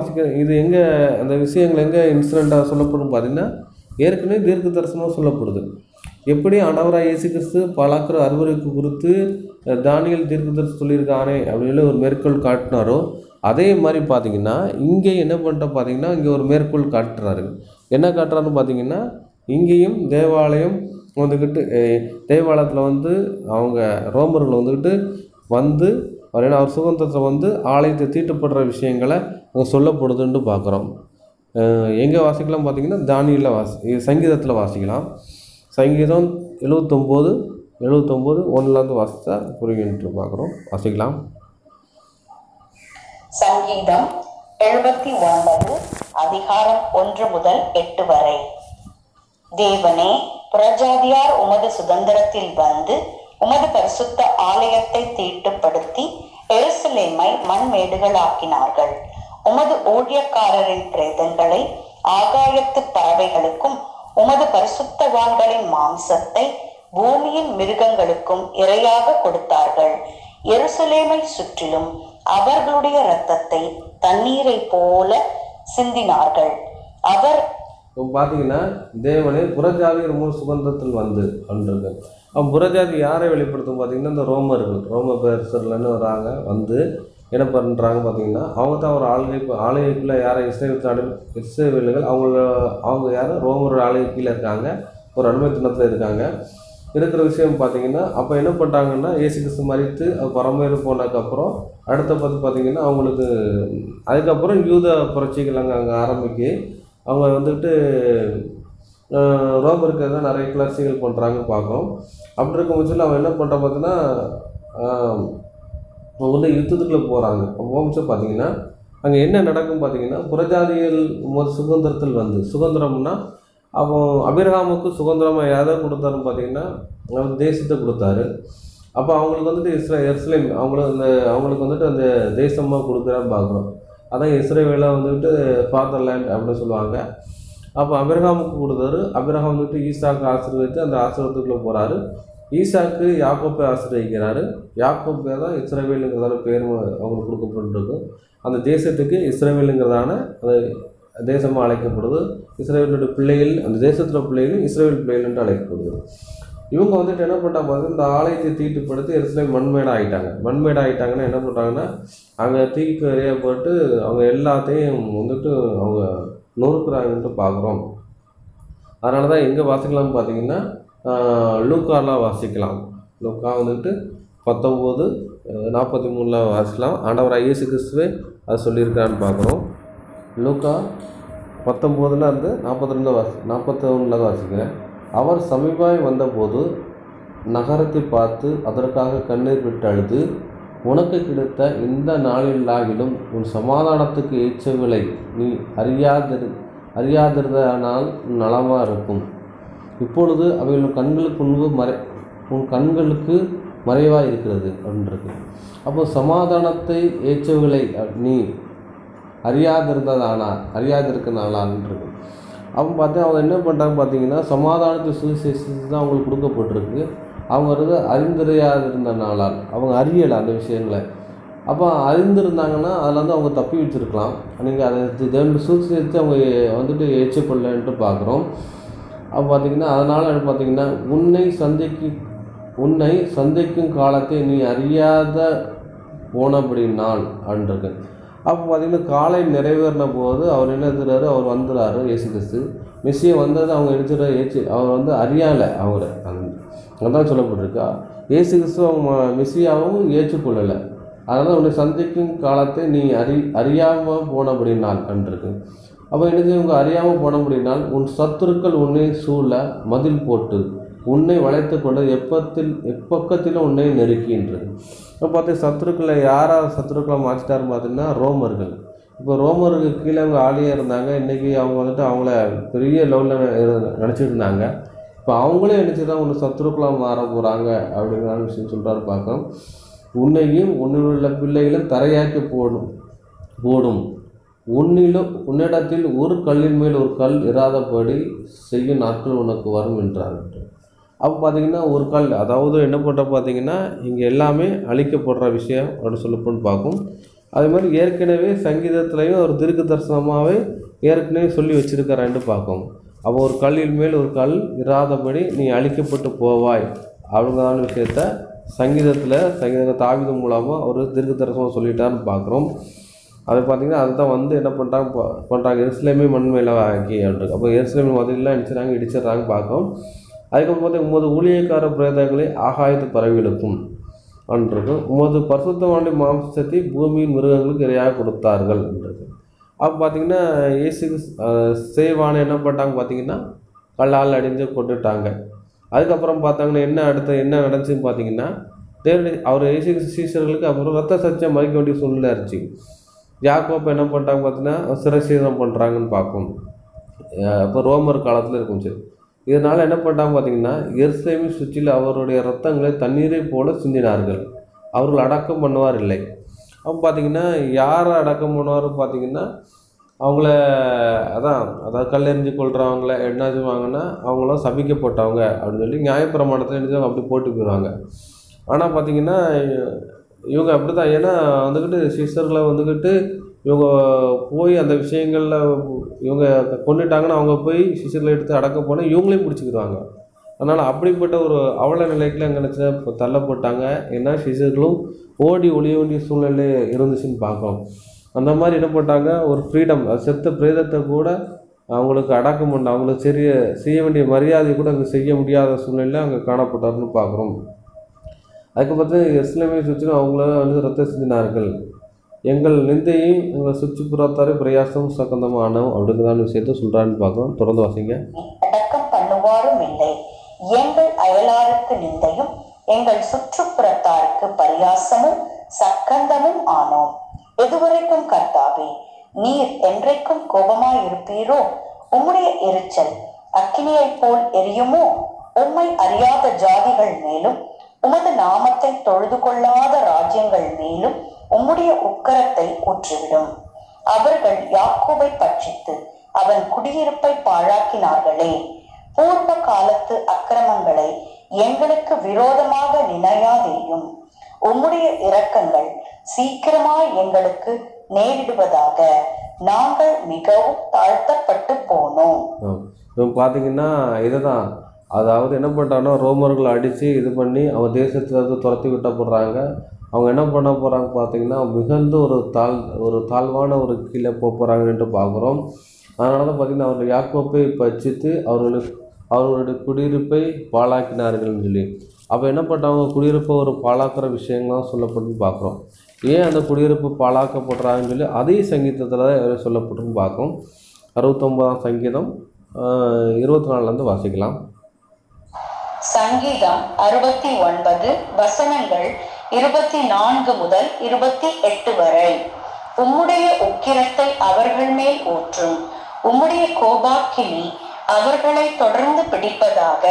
இது எங்கே அந்த விஷயங்கள் எங்கே இன்சிடெண்ட்டாக சொல்லப்படும் பார்த்திங்கன்னா ஏற்கனவே தீர்க்க தரிசனமாக சொல்லப்படுது. எப்படி ஆண்டவராக இயேசு கிறிஸ்து பலாக்கிற அறுவடைக்கு குறித்து தானியேல் தீர்க்கதரிசி சொல்லியிருக்கானே அப்படின்னு ஒரு மேற்கோள் காட்டினாரோ அதே மாதிரி பார்த்தீங்கன்னா இங்கே என்ன பண்ணிட்ட பார்த்தீங்கன்னா இங்கே ஒரு மேற்கோள் காட்டுறாரு. என்ன காட்டுறாருன்னு பார்த்தீங்கன்னா இங்கேயும் தேவாலயம் வந்துக்கிட்டு தேவாலயத்தில் வந்து அவங்க ரோமர்கள் வந்துக்கிட்டு வந்து அவர் சுதந்திரத்தை வந்து ஆலயத்தை தீட்டுப்படுற விஷயங்களை அங்கே சொல்லப்படுதுன்னு பார்க்குறோம். எங்கே வாசிக்கலாம் பார்த்தீங்கன்னா தானியேலில் சங்கீதத்தில் வாசிக்கலாம். சங்கீதம் 79 ஒன்றுலேருந்து வாசித்தா புரியுன்ட்டு பார்க்குறோம். வாசிக்கலாம். சங்கீதம் 79 அதிகாரம் 1 முதல் 8 வரை. தேவனே, புறஜாதியார் உமது சுதந்திரத்தில் வந்து உமது பரிசுத்த ஆலயத்தை தீட்டுப்படுத்தி எருசலேமை மண்மேடுகளாக்கினார்கள். உமது ஊழியக்காரரின் பிரேதங்களை ஆகாயத்து பறவைகளுக்கும் உமது பரிசுத்தவான்களின் மாம்சத்தை பூமியின் மிருகங்களுக்கும் இரையாக கொடுத்தார்கள். எருசலேமை சுற்றிலும் அவர்களுடைய இரத்தத்தை தண்ணீரை போல சிந்தினார்கள். அவர் பார்த்தீங்கன்னா தேவனே புறஜாதியர் மூணு சுதந்திரத்தில் வந்து அன்றது. புறஜாதி யாரை வெளிப்படுத்தும் பார்த்தீங்கன்னா இந்த ரோம பேரரசர்லன்னு வராங்க. வந்து என்ன பண்ணுறாங்க பார்த்தீங்கன்னா அவங்க தான் ஒரு ஆலயக்குள்ளே யாரை இஸ்ரேவேலர்கள் அவங்க யாரும் ரோமர் ஆலயக்கீழே இருக்காங்க, ஒரு அடிமைத்தனத்தில் இருக்காங்க. இருக்கிற விஷயம் பார்த்தீங்கன்னா அப்போ என்ன பண்ணுறாங்கன்னா இயேசு கிறிஸ்து மரித்து பரமேறு போனதுக்கப்புறம் அடுத்த பார்த்தீங்கன்னா அவங்களுக்கு அதுக்கப்புறம் யூத புரட்சிகள் அங்கே ஆரம்பிக்க அவங்க வந்துட்டு ரோமருக்கு தான் நிறைய கிளர்ச்சிகள் பண்ணுறாங்கன்னு பார்க்குறோம். அப்படி இருக்கும் பட்சத்தில் அவன் என்ன பண்ணுறான் பார்த்தீங்கன்னா அவங்க வந்து யுத்தத்துக்குள்ளே போகிறாங்க. போகும்போது பார்த்தீங்கன்னா அங்கே என்ன நடக்கும் பார்த்தீங்கன்னா புறஜாதிகள் சுதந்திரத்தில் வந்து சுதந்திரம்னா அவன் அபிரகாமுக்கு சுதந்திரமாக எதை கொடுத்தாருன்னு பார்த்தீங்கன்னா அவர் தேசத்தை கொடுத்தாரு. அப்போ அவங்களுக்கு வந்துட்டு எருசலேம் அவங்களுக்கு வந்துட்டு அந்த தேசமாக கொடுக்குறான்னு பார்க்குறோம். அதான் இஸ்ரேவேலை வந்துட்டு ஃபாதர்லேண்ட் அப்படின்னு சொல்லுவாங்க. அப்போ அபிரகாமுக்கு கொடுத்தாரு. அபிரகாம் வந்துட்டு ஈசாக்கு ஆசீர்வதித்து அந்த ஆசீர்வாதத்துக்குள்ளே போகிறாரு. ஈசாக்கு யாக்கோப்பை ஆசீர்வதிக்கிறாரு. யாக்கோப்பை தான் இஸ்ரேவேலுங்கிறதான பேர் அவங்களுக்கு கொடுக்கப்பட்டிருக்கு. அந்த தேசத்துக்கு இஸ்ரேவேலுங்கிறதான அந்த தேசமாக அழைக்கப்படுது. இஸ்ரேவேலுடைய பிள்ளைகள் அந்த தேசத்தில் பிள்ளைகள் இஸ்ரேவேல் பிள்ளைகள் என்று அழைக்கப்படுது. இவங்க வந்துட்டு என்ன பண்ணுறாங்க பார்த்தா இந்த ஆலயத்தை தீட்டுப்படுத்தி எருசலேம் மண்மேடாகிட்டாங்கன்னா என்ன பண்ணுறாங்கன்னா அங்கே தீக்கு எறியப்பட்டு அவங்க எல்லாத்தையும் வந்துட்டு அவங்க நொறுக்குறாங்கன்ட்டு பார்க்குறோம். அதனால தான் எங்கே வாசிக்கலாம்னு பார்த்தீங்கன்னா லூக்காலாம் வாசிக்கலாம். லூக்கா வந்துட்டு 19:43 வாசிக்கலாம். ஆண்டவராக இயேசு கிறிஸ்துவே அது சொல்லியிருக்கான்னு பார்க்குறோம். லூக்கா 19 41 வாசிக்கிறேன். அவர் சமீபமாய் வந்தபோது நகரத்தை பார்த்து அதற்காக கண்ணீர் விட்டு அழுது, உனக்கு கிடைத்த இந்த நாளிலாகிலும் உன் சமாதானத்துக்கு ஏற்றவில்லை நீ அறியாதிருந்தால் நலமாக இருக்கும். இப்பொழுது அவைகள் கண்களுக்கு முன்பு உன் கண்களுக்கு மறைவாக இருக்கிறது அப்படின்றது. அப்போ சமாதானத்தை ஏற்றவில்லை நீ அறியாதிருக்கனாலான்றது. அப்போ பார்த்தா அவங்க என்ன பண்ணுறாங்க பார்த்தீங்கன்னா சமாதானத்தை சுவிசேஷத்து தான் அவங்களுக்கு கொடுக்கப்பட்டிருக்கு. அவங்க வந்து அறிந்தறியாதிருந்தனாலால் அவங்க அறியலை அந்த விஷயங்களை. அப்போ அறிந்திருந்தாங்கன்னா அதில் வந்து அவங்க தப்பி வச்சுருக்கலாம். நீங்கள் அதை தேவனுடைய சுவிசேஷத்தை அவங்க வந்துட்டு ஏற்றுக்கொள்ளன்ட்டு பார்க்குறோம். அப்போ பார்த்திங்கன்னா அதனால் பார்த்திங்கன்னா உன்னை சந்திக்கும் காலத்தை நீ அறியாத போனபடினால் அப்படின்றது. அப்போ பார்த்திங்கன்னா காலை நிறைவேறின போது அவர் என்ன இருக்கிறாரு, அவர் வந்துடுறாரு. இயேசு கிறிஸ்து மெஸ்ஸியை வந்தது அவங்க அவர் வந்து அறியாலை. அதான் சொல்லப்பட்டிருக்கா. இயேசு கிறிஸ்து அவங்க மெஸ்ஸியாவும் ஏற்றுக்கொள்ளலை. அதனால் உன்னை சந்திக்கும் காலத்தை நீ அறியாமல் போனபடினால் அன்றிருக்கு. அப்போ என்ன இவங்க அறியாமல் போனபடினால் உன் சத்துருக்கள் உன்னை சூழ மதில் போட்டு உன்னை வளைத்து கொண்டு எப்பக்கத்திலும் உன்னை நெருக்கின்றது. இப்போ பார்த்து சத்துருக்களை சத்துருக்களை மாற்றிட்டாருன்னு பார்த்தீங்கன்னா ரோமர்கள். இப்போ ரோமருக்கு கீழே அவங்க ஆளியாக இருந்தாங்க. இன்றைக்கி அவங்க வந்துட்டு அவங்கள பெரிய லெவலில் நினச்சிட்டு இருந்தாங்க. இப்போ அவங்களே நினச்சிதான் ஒன்று சத்துருக்களாக மாற போகிறாங்க அப்படிங்கிற விஷயம் சொல்கிறாரு பார்க்கணும். உன்னையும் உன்னுள்ள பிள்ளைகளும் தரையாக்கி போடும் உன்னிடத்தில் ஒரு கல்லின் மேல் ஒரு கல் இராதபடி செய்யும் நாட்கள் உனக்கு வரும் என்றார். அப்போ பார்த்திங்கன்னா ஒரு கல், அதாவது என்ன பண்ணுற பார்த்திங்கன்னா இங்கே எல்லாமே அழிக்கப்படுற விஷயம் அப்படின்னு சொல்லப்போன்னு பார்க்கும். அதே மாதிரி ஏற்கனவே சங்கீதத்துலேயும் ஒரு தீர்க்க தரிசனமாகவே ஏற்கனவே சொல்லி வச்சுருக்கிறான்ட்டு பார்க்கும். அப்போ ஒரு கல்லின் மேல் ஒரு கல் இராதபடி நீ அழிக்கப்பட்டு போவாய் அப்படிங்கிற விஷயத்த சங்கீதம் தாவீது மூலமாக ஒரு தீர்க்க தரிசனம் சொல்லிட்டான்னு பார்க்குறோம். அதை பார்த்திங்கன்னா அதுதான் வந்து என்ன பண்ணுறாங்க எருசலேமே மண்மேல ஆக்கி அப்படின்றது. அப்போ எருசலேம் மதிலெலாம் இடிச்சிடறாங்க பார்க்குறோம். அதுக்கப்புறம் பார்த்தீங்கன்னா உமது ஊழியக்கார பிரேதங்களை ஆகாயத்து பறவைகளுக்கும் அப்படின்றது. உமது பரிசுத்தவானுடைய மாம்சத்தை பூமியின் மிருகங்களுக்கு இரையாக கொடுத்தார்கள் அப்படின்றது. அப்போ பார்த்திங்கன்னா இயேசு சேவானை என்ன பண்ணிட்டாங்க பார்த்திங்கன்னா கல்லால் அடிஞ்சு கொண்டுட்டாங்க. அதுக்கப்புறம் பார்த்தாங்கன்னா என்ன நடந்துச்சுன்னு பார்த்தீங்கன்னா அவர் இயேசு சீசர்களுக்கு அப்புறம் ரத்த சர்ச்சை மறிக்க வேண்டிய சூழ்நிலை இருந்துச்சு. யாக்கோப்பை என்ன பண்ணிட்டாங்க பார்த்தீங்கன்னா சிரசேதம் பண்ணுறாங்கன்னு பார்க்கும். இப்போ ரோமர் காலத்தில் இருக்கும். சரி, இதனால் என்ன பண்ணிட்டாங்க பார்த்தீங்கன்னா எருசலேமை சுற்றில் அவருடைய ரத்தங்களை தண்ணீரை போல சிந்தினார்கள். அவர்கள் அடக்கம் பண்ணுவார் இல்லை. அப்போ பார்த்தீங்கன்னா யாரை அடக்கம் பண்ணுவார் பார்த்தீங்கன்னா அவங்கள அதாவது கல்லெறிஞ்சு கொள்கிறவங்கள என்ன செய்வாங்கன்னா அவங்களாம் சபிக்கப்பட்டவங்க அப்படின்னு சொல்லி நியாயப்பிரமாணத்தில் என்ன செய்வாங்க அப்படி போட்டு போயிடுவாங்க. ஆனால் பார்த்திங்கன்னா இவங்க அப்படி தான். ஏன்னா வந்துக்கிட்டு சிஸ்டர்களை வந்துக்கிட்டு இவங்க போய் அந்த விஷயங்களில் இவங்க கொண்டுட்டாங்கன்னா அவங்க போய் சிஸ்டர்களை எடுத்து அடக்க போனால் இவங்களையும் பிடிச்சிக்கிடுவாங்க. அதனால் அப்படிப்பட்ட ஒரு அவல நிலைக்குள்ள அங்கே நினச்ச தள்ளப்பட்டாங்க. ஏன்னா சிஸ்டர்களும் ஓடி ஒளிய வேண்டிய சூழ்நிலை இருந்துச்சுன்னு பார்க்கணும். அந்த மாதிரி என்ன பண்ணிட்டாங்க ஒரு ஃப்ரீடம், செத்த பிரேதத்தை கூட அவங்களுக்கு அடக்கம் பண்ண அவங்களுக்கு செய்ய வேண்டிய மரியாதை கூட அங்கே செய்ய முடியாத சூழ்நிலையில் அங்கே காணப்பட்டார்னு பார்க்குறோம். அதுக்கு பார்த்து எருசலேமை சுற்றிலும் அவங்கள வந்து ரத்த சிந்தினார்கள். எங்கள் நிந்தையும் எங்கள் சுற்றுப்புறத்தாரே பிரயாசம் சக்கந்தமானோம் அப்படிங்கிறதான விஷயத்த சொல்கிறான்னு பார்க்குறோம். தொடர்ந்து வாசிங்க. அடக்கம் பண்ணுவாரும் இல்லை, எங்கள் அயலாருக்கு நிந்தையும் எங்கள் சுற்றுப்புறத்தாருக்கு பரியாசமும் சக்கந்தமும் ஆனோம். எதுவரைக்கும் கர்த்தாவே, நீர் என்றைக்கும் கோபமாயிருப்பீரோ? உம்முடைய எரிச்சல் அக்கினியைப் போல் எரியுமோ? உம்மை அறியாத ஜாதிகள் மேலும் உமது நாமத்தை தொழுது கொள்ளாத ராஜ்யங்கள் மேலும் உம்முடைய உக்கரத்தை ஊற்றிவிடும். அவர்கள் யாக்கோபை பட்சித்து அவன் குடியிருப்பை பாழாக்கினார்களே. பூர்வ காலத்து அக்கிரமங்களை எங்களுக்கு விரோதமாக நினையாதேயும். உம்முடைய இரக்கங்கள் சீக்கிரமாய் எங்களுக்கு நேரிடுவதாக. நாங்கள் மிகவும் தாழ்த்தப்பட்டு போனோம். பார்த்தீங்கன்னா இதுதான், அதாவது என்ன பண்ணுறாங்கன்னா ரோமர்கள் அடித்து இது பண்ணி அவங்க தேசத்துலேருந்து துரத்தி விட்டப்படுறாங்க. அவங்க என்ன பண்ண போகிறாங்க பார்த்தீங்கன்னா மிகுந்த ஒரு தாழ்வான ஒரு கீழே போகிறாங்கன்ட்டு பார்க்குறோம். அதனால தான் பார்த்திங்கன்னா அவர்கள் யாக்கோப்பை பட்சித்து அவர்களுடைய குடியிருப்பை பாழாக்கினார்கள்னு சொல்லி. அப்போ என்ன பண்ணிட்டாங்க குடியிருப்பை ஒரு பாழாக்கிற விஷயங்கள்லாம் சொல்லப்படுன்னு பார்க்குறோம். ஏன் அந்த குடியிருப்பு பாழாக்கப்படுறாங்கன்னு சொல்லி அதே சங்கீதத்தில் தான் சொல்லப்பட்டுன்னு பார்க்குறோம். 69ஆம் சங்கீதம் 24 வாசிக்கலாம். சங்கீதம் 69 வசனங்கள் 24 முதல் 28 வரை. உம்முடைய உக்கிரத்தை அவர்கள் மேல் ஊற்றும், உம்முடைய கோபாக்கினி அவர்களை தொடர்ந்து பிடிப்பதாக.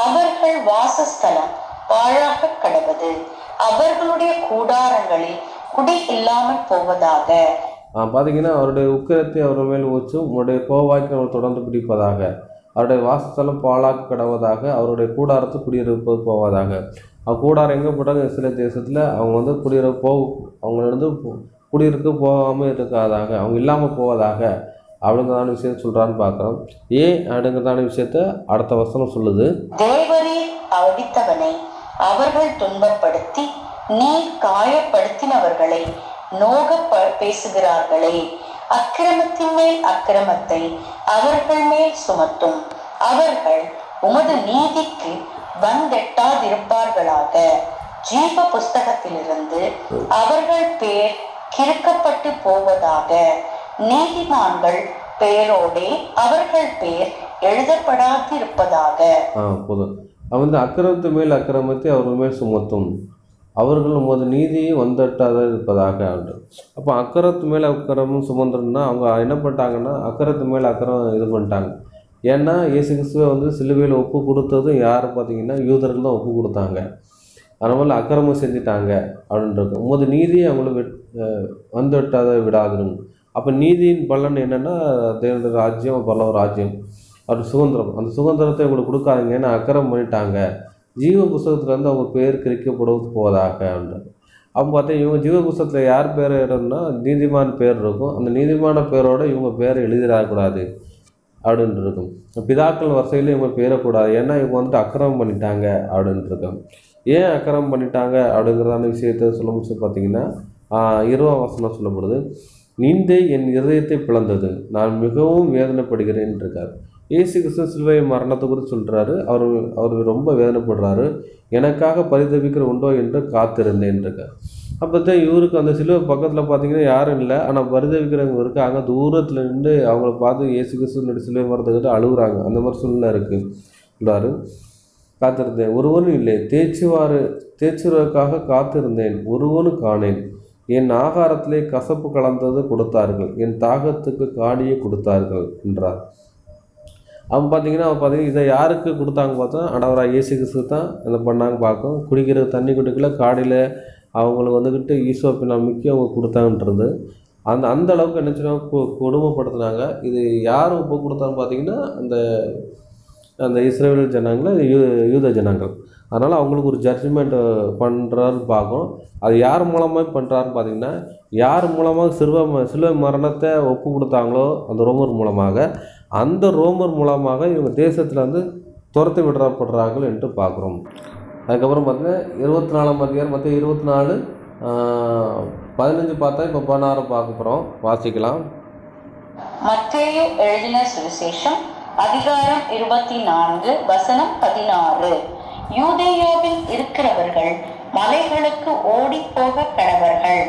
அவர்கள் வாசஸ்தலம் பாழாக கடவது, அவர்களுடைய கூடாரங்களில் குடி இல்லாமல் போவதாக. பார்த்தீங்கன்னா அவருடைய உக்கிரத்தை அவர்கள் மேல் ஊற்றும், உங்களுடைய கோபாக்கி அவர் தொடர்ந்து பிடிப்பதாக. அவருடைய வாசஸ்தலம் பாழாக கடவதாக, அவருடைய கூடாரத்தை குடியிருப்பது போவதாக. கூடாரம் எங்கே போட்டாங்க இஸ்ரேல் தேசத்தில் அவங்க வந்து அவங்களிருந்து குடியிருக்க போகாமல் இருக்காதாக, அவங்க இல்லாமல் போவதாக அப்படிங்கிறதான விஷயத்த சொல்கிறான்னு பார்க்குறோம். ஏன் அப்படிங்கிறதான விஷயத்த அடுத்த வசனம் சொல்லுது. தேவரீர் அடித்தவனை அவர்கள் துன்பப்படுத்தி நீர் காயப்படுத்தினவர்களை நோக பேசுகிறார்களே. அக்கிரமத்தின் மேல் அக்கிரமத்தை அவர்கள் மேல் சுமத்தும், அவர்கள் உமது நீதிக்கு வந்தெட்டாதிருப்பார்களாக. ஜீவ புஸ்தகத்திலிருந்து அவர்கள் பேர் கிறுக்கப்பட்டு போவதாக. நீதிமான்கள் பேரோடே அவர்கள் பேர் எழுதப்படாதிருப்பதாக. போதும். அவன் அக்கிரமத்து மேல் அக்கிரமத்தை அவர்கள் மேல் சுமத்தும், அவர்கள் உமது நீதியை வந்தட்டாத இருப்பதாக. அப்போ அக்கரத்து மேலே அக்கரமும் சுமந்துருன்னா அவங்க என்ன பண்ணிட்டாங்கன்னா அக்கரத்து மேலே அக்கரம் இது பண்ணிட்டாங்க. ஏன்னா இயேசு கிறிஸ்துவை வந்து சிலுவையில் ஒப்பு கொடுத்ததும் யார் பார்த்தீங்கன்னா யூதர்கள் தான் ஒப்பு கொடுத்தாங்க. அதனால் அக்கிரமம் செஞ்சுட்டாங்க அப்படின்றது. உமது நீதியை அவங்கள வந்துட்டாத விடாதுன்னு. அப்போ நீதியின் பலன் என்னென்னா தேவனுடைய ராஜ்யம், பரலோக ராஜ்யம், அது சுதந்திரம். அந்த சுதந்திரத்தை உங்களுக்கு கொடுக்காதீங்க, ஏன்னா அக்கிரமம் பண்ணிட்டாங்க. ஜீவ புஸ்தகத்துலேருந்து அவங்க பேர் கிரிக்கப்படுவது போவதாக அப்படின்றது. அவங்க பார்த்தா இவங்க ஜீவ புஸ்தகத்தில் யார் பேர் இடம்னா நீதிமான் பேர் இருக்கும். அந்த நீதிமான பேரோடு இவங்க பேரை எழுதிடக்கூடாது அப்படின்ட்டு இருக்கும். பிதாக்கள் வரிசையில் இவங்க பேரக்கூடாது, ஏன்னா இவங்க வந்துட்டு அக்கிரமம் பண்ணிட்டாங்க அப்படின்ட்டு இருக்கும். ஏன் அக்கிரமம் பண்ணிட்டாங்க அப்படிங்கிறதான விஷயத்தை சொல்லும் பார்த்தீங்கன்னா 20ஆம் வசனம் சொல்லப்படுது. நிந்தை என் இருதயத்தை பிளந்தது, நான் மிகவும் வேதனைப்படுகிறேன் இருக்கார். இயேசு கிறிஸ்து சிலுவை மரணத்தை குறித்து சொல்கிறாரு. அவர் ரொம்ப வேதனைப்படுறாரு. எனக்காக பரிதவிக்கிற உண்டோ என்று காத்திருந்தேன் இருக்கார். அப்போ தான் இவருக்கு அந்த சிலுவை பக்கத்தில் பார்த்தீங்கன்னா யாரும் இல்லை, ஆனால் பரிதவிக்கிறவங்க இருக்காங்க. தூரத்தில் நின்று அவங்கள பார்த்து இயேசு கிறிஸ்துவனுடைய சிலுவை மரணத்துக்கிட்ட அழுகுறாங்க. அந்த மாதிரி சூழ்நிலை இருக்குது சொல்கிறாரு. காத்திருந்தேன், ஒருவனும் இல்லை. தேய்ச்சுவதற்காக காத்திருந்தேன், ஒருவனும் காணேன். என் ஆகாரத்திலே கசப்பு கலந்தது கொடுத்தார்கள், என் தாகத்துக்கு காடியை கொடுத்தார்கள் என்றார். அவங்க பார்த்தீங்கன்னா இதை யாருக்கு கொடுத்தாங்க பார்த்தா ஆண்டவராக இயேசு கிறிஸ்து தான் இதை பண்ணாங்க பார்க்கும். குடிக்கிற தண்ணி குடிக்கல, காடியில் அவங்களுக்கு வந்துக்கிட்டு ஈசோப்பினா முக்கியம் அவங்க கொடுத்தாங்கன்றது. அந்த அளவுக்கு என்ன சொன்னாங்க, கொடுமைப்படுத்தினாங்க. இது யார் இப்போ கொடுத்தான்னு பார்த்தீங்கன்னா அந்த இஸ்ரவேல் ஜனங்களை யூத ஜனங்கள். அதனால் அவங்களுக்கு ஒரு ஜட்ஜ்மெண்ட் பண்ணுறாருன்னு பார்க்கும். அது யார் மூலமாக பண்ணுறாருன்னு பார்த்தீங்கன்னா, யார் மூலமாக சிலுவை மரணத்தை ஒப்பு கொடுத்தாங்களோ அந்த ரோமர் மூலமாக, அந்த ரோமர் மூலமாக இவங்க தேசத்தில் வந்து துரத்தி விடப்படுறார்கள் என்று பார்க்குறோம். அதுக்கப்புறம் பார்த்தீங்கன்னா 24ஆம் அதிகாரம் மத்திய 24:15 பார்த்தா இப்போ 16 பார்க்க போகிறோம். வாசிக்கலாம். மத்தேயு எழுதின சுவிசேஷம் அதிகாரம் 24 வசனம் 16. யூதேயாவில் இருக்கிறவர்கள் மலைகளுக்கு ஓடி போக கடவர்கள்.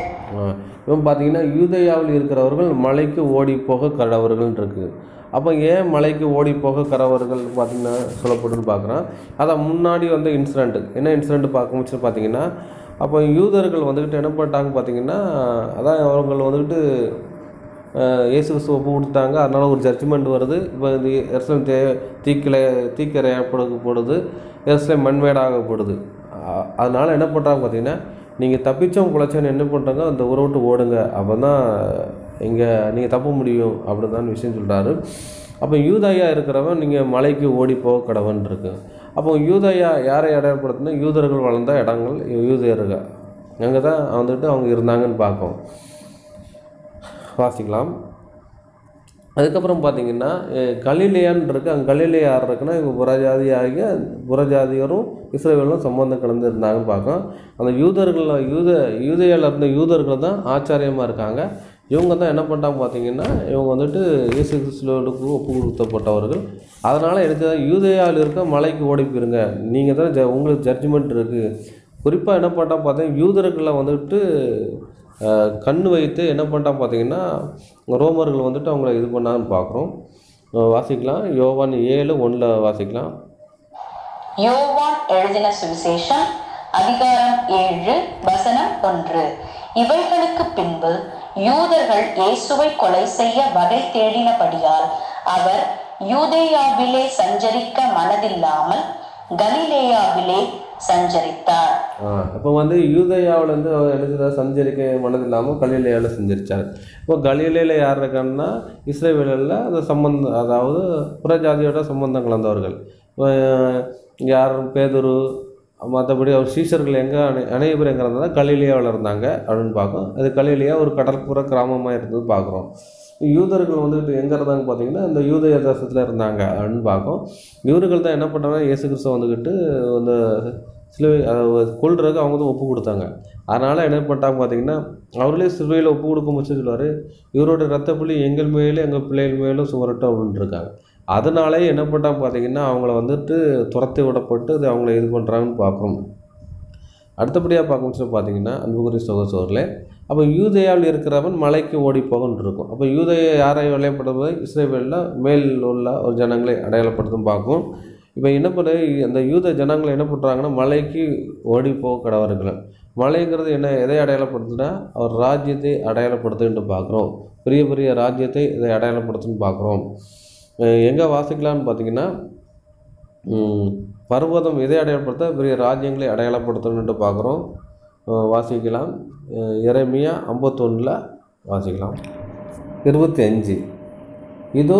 இவன் பார்த்தீங்கன்னா யூதேயாவில் இருக்கிறவர்கள் மலைக்கு ஓடி போக கடவர்கள் இருக்கு. அப்போ ஏன் மலைக்கு ஓடி போக கடவர்கள் பார்த்தீங்கன்னா சொல்லப்படுன்னு பார்க்குறான். அதான் முன்னாடி வந்து இன்சிடெண்ட்டு என்ன இன்சிடெண்ட் பார்க்க பார்த்தீங்கன்னா, அப்போ யூதர்கள் வந்துக்கிட்டு என்ன பண்ணிட்டாங்க பார்த்தீங்கன்னா, அதான் அவர்கள் வந்துக்கிட்டு இயேசு கிறிஸ்து ஒப்பு கொடுத்தாங்க. அதனால் ஒரு ஜட்ஜ்மெண்ட் வருது. இப்போ இந்த எருசலேம் தீக்கிரையப்படுது, எருசலேம் மண்மேடாகப்படுது. அதனால் என்ன பண்ணுறாங்க பார்த்தீங்கன்னா, நீங்கள் தப்பிச்சவங்க குலைச்சவன் என்ன பண்ணுறாங்க, அந்த ஊரை விட்டு ஓடுங்க, அப்போ தான் நீங்கள் தப்ப முடியும் அப்படிதான் விஷயம் சொல்கிறாரு. அப்போ யூதயா இருக்கிறவன் நீங்கள் மலைக்கு ஓடி போக கடவன் இருக்கு. அப்போ யூதயா யாரை அடையாளப்படுத்தினா, யூதர்கள் வளர்ந்த இடங்கள் யூதர்கள் அங்கே தான் வந்துட்டு அவங்க இருந்தாங்கன்னு பார்ப்போம். வாசிக்கலாம். அதுக்கப்புறம் பார்த்தீங்கன்னா கலிலேயான்னு இருக்குது. அங்கே கலிலேயா யார் இருக்குன்னா, இவங்க புறஜாதியரும் இஸ்ரவேலும் சம்பந்தம் கலந்து இருந்தாங்கன்னு பார்க்கோம். அந்த யூதேயாவில் இருந்த யூதர்கள் தான் ஆச்சாரியமாக இருக்காங்க. இவங்க தான் என்ன பண்ணிட்டாங்க பார்த்தீங்கன்னா, இவங்க வந்துட்டு இயேசு கிறிஸ்துவுக்கு ஒப்பு கொடுத்தப்பட்டவர்கள். அதனால் எனக்கு யூதேயாவில் இருக்க மலைக்கு ஓடி போயிருங்க, நீங்கள் தான் உங்களுக்கு ஜட்ஜ்மெண்ட் இருக்குது. குறிப்பாக என்ன பண்ணிட்டாங்க பார்த்தீங்கன்னா, யூதர்களை வந்துட்டு கண் வைத்து என்ன பண்ணிட்டாங்க பார்த்தீங்கன்னா, ரோமர்கள் வந்துட்டு அவங்கள இது பண்ணான்னு பார்க்குறோம். வாசிக்கலாம். யோவான் 7:1 வாசிக்கலாம். யோவான் எழுதின சுவிசேஷம் அதிகாரம் 7 வசனம் 1. இவைகளுக்கு பின்பு யூதர்கள் இயேசுவை கொலை செய்ய வகை தேடினபடியால் அவர் யூதேயாவிலே சஞ்சரிக்க மனதில்லாமல் கலிலேயாவிலே சஞ்சரித்தார். இப்போ வந்து யூதேயாவிலேருந்து எழுதுகிற சஞ்சரிக்க மனதில்லாமல் கலிலேயாவில் சஞ்சரித்தார். இப்போ கலிலேயில் யார் இருக்காங்கன்னா, இஸ்ரவேலில் அந்த சம்பந்தம், அதாவது புறஜாதியோட சம்பந்தம் கலந்தவர்கள். யார் பேதுரு, மற்றபடி அவர் சீஷர்கள் அநேக பேர் எங்கே இருந்தால் கலிலேயாவில் இருந்தாங்க அப்படின்னு பார்க்கும். அது கலிலேயா ஒரு கடற்புற கிராமமாக இருந்தது பார்க்குறோம். யூதர்கள் வந்துட்டு எங்கே இருந்தாங்க பார்த்தீங்கன்னா, இந்த யூதேய தேசத்தில் இருந்தாங்க அப்படின்னு பார்க்கும். இவர்கள் தான் என்ன பண்ணாங்கன்னா, இயேசு கிறிஸ்து வந்துக்கிட்டு அந்த சிலுவை கொல்றதுக்கு அவங்க தான் ஒப்பு கொடுத்தாங்க. அதனால் என்ன பண்ணிட்டாங்க பார்த்தீங்கன்னா, அவர்களே சிலுவையில் ஒப்பு கொடுக்க முடிச்சு சொல்லுவார், இவரோட ரத்தப்புள்ளி எங்கள் மேலும் எங்கள் பிள்ளைகள் மேலும் சுமரட்டும் அப்படின்ட்டு இருக்காங்க. அதனாலே என்ன பண்ணிட்டாங்க பார்த்தீங்கன்னா, அவங்கள வந்துட்டு துரத்தி விடப்பட்டு அது அவங்கள இது பண்ணுறாங்கன்னு பார்க்குறோம். அடுத்தபடியாக பார்க்க பார்த்தீங்கன்னா, அன்புக்குரிய சகோதரர்களே, அப்போ யூதேயாவில் இருக்கிறவன் மலைக்கு ஓடி போகன்னு இருக்கும். அப்போ யூதேயா யாரை அடையாளப்படுத்துவது, இஸ்ரவேலில் மேல் உள்ள ஒரு ஜனங்களை அடையாளப்படுத்தும் பார்க்கும். இப்போ என்ன பண்ண அந்த யூத ஜனங்களை என்ன பண்ணுறாங்கன்னா, மலைக்கு ஓடி போக கடவர்கள். மலைங்கிறது எதை அடையாளப்படுத்துனா, அவர் ராஜ்யத்தை அடையாளப்படுத்துன்னு பார்க்குறோம். பெரிய பெரிய ராஜ்யத்தை இதை அடையாளப்படுத்துன்னு பார்க்குறோம். எங்கே வாசிக்கலான்னு பார்த்தீங்கன்னா, பர்வதம் எதை அடையாளப்படுத்த, பெரிய ராஜ்யங்களை அடையாளப்படுத்தணுன்ட்டு பார்க்குறோம். வாசிக்கலாம். எரேமியா 51 வாசிக்கலாம். 25. இதோ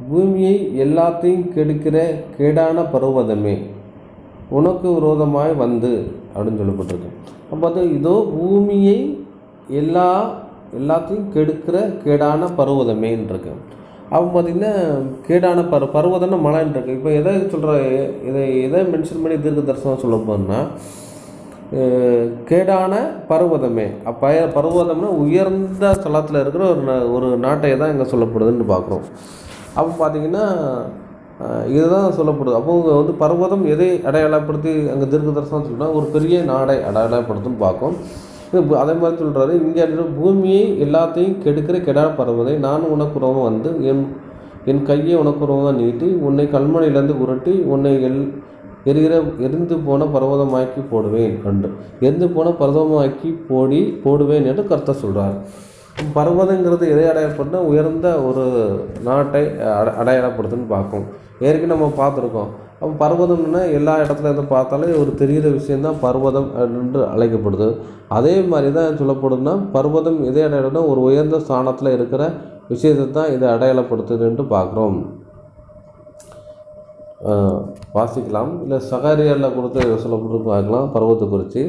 பூமியை எல்லாத்தையும் கெடுக்கிற கேடான பர்வதமே, உனக்கு விரோதமாய் வந்து அப்படின்னு சொல்லப்பட்டிருக்கு. அப்போ அது இதோ பூமியை எல்லாத்தையும் கெடுக்கிற கேடான பர்வதமேன்னு இருக்கு. அப்போ பார்த்திங்கன்னா கேடான பருவதம்னா மலைன்னு இருக்குது. இப்போ எதை சொல்கிற எதை மென்ஷன் பண்ணி தீர்க்க தரிசனம் சொல்ல போகிறோம்னா கேடான பருவதமே. அப்போ பருவதம்னா உயர்ந்த ஸ்தலத்தில் இருக்கிற ஒரு நாட்டை தான் இங்கே சொல்லப்படுதுன்னு பார்க்குறோம். அப்போ பார்த்திங்கன்னா இதுதான் சொல்லப்படுது. அப்போ இங்கே பர்வதம் எதை அடையாளப்படுத்தி அங்கே தீர்க்க தரிசனம் சொல்லினா ஒரு பெரிய நாடை அடையாளப்படுத்துன்னு பார்க்கும். அதே மாதிரி சொல்கிறாரு, இங்கே பூமியை எல்லாத்தையும் கெடுக்கிற கெடான பருவதை நான் உனக்குறவும் வந்து என் கையை உனக்குறவும் நீட்டி உன்னை கல்மனையிலேருந்து உருட்டி உன்னை எரிந்து போன பர்வதமாக்கி போடுவேன் என்று எரிந்து போன பர்வதமாக்கி போடுவேன் என்று கர்த்தர் சொல்கிறார். பர்வதங்கிறது எதை அடையாளப்படுத்தினா உயர்ந்த ஒரு நாட்டை அடையாளப்படுத்துன்னு பார்க்கும். ஏற்கனவே நம்ம பார்த்துருக்கோம். அப்போ பர்வதம்னா எல்லா இடத்துல இருந்து பார்த்தாலே ஒரு தெரிகிற விஷயந்தான் பர்வதம் என்று அழைக்கப்படுது. அதே மாதிரி தான் சொல்லப்படுதுன்னா பர்வதம் எதை அடையாளம்னா ஒரு உயர்ந்த ஸ்தானத்தில் இருக்கிற விஷயத்தை தான் இதை அடையாளப்படுத்துதுன்ட்டு பார்க்குறோம். வாசிக்கலாம், இல்லை சகரியாவில் கொடுத்து சொல்லப்பட்டு பார்க்கலாம் பர்வத்தை குறித்து.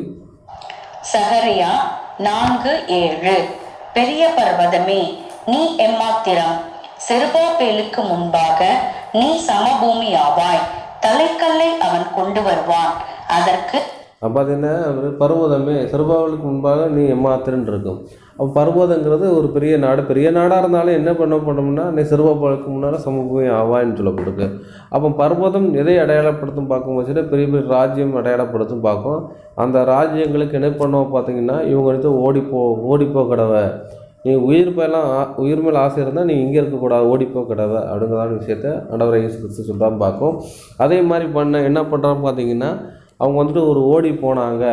சகரியா 4:7. பெரிய பர்வதமே நீ எம்மாத்திரம், செருபாபேலுக்கு முன்பாக நீ சமபூமியாவாய், தலைக்கல்லை அவன் கொண்டு வருவான் அதற்கு. அப்போ அது என்ன, பர்வதமே செருபாபேலுக்கு முன்பாக நீ எம்மாத்திரன்னு இருக்கும். அப்போ பர்வதங்கிறது ஒரு பெரிய நாடு. பெரிய நாடாக இருந்தாலும் என்ன பண்ணோம்னா நீ செருபாபேலுக்கு முன்னால் சமபூமி ஆவான்னு சொல்லப்படுது. அப்போ பர்வதம் எதை அடையாளப்படுத்தும் பார்க்கும்போது பெரிய பெரிய ராஜ்யம் அடையாளப்படுத்தும் பார்க்கும். அந்த ராஜ்யங்களுக்கு என்ன பண்ணுவோம் பார்த்தீங்கன்னா இவங்க ஓடிப்போ கடவை, நீ உயிர் மேலே ஆசை இருந்தால் நீ இங்கே இருக்கக்கூடாது, ஓடிப்போ கடவை அப்படிங்கிறதான விஷயத்த ஆண்டவர் இயேசு கிறிஸ்து சொல்கிறான்னு பார்க்கும். அதே மாதிரி என்ன பண்ணுறான்னு பார்த்தீங்கன்னா அவங்க ஒரு ஓடி போனாங்க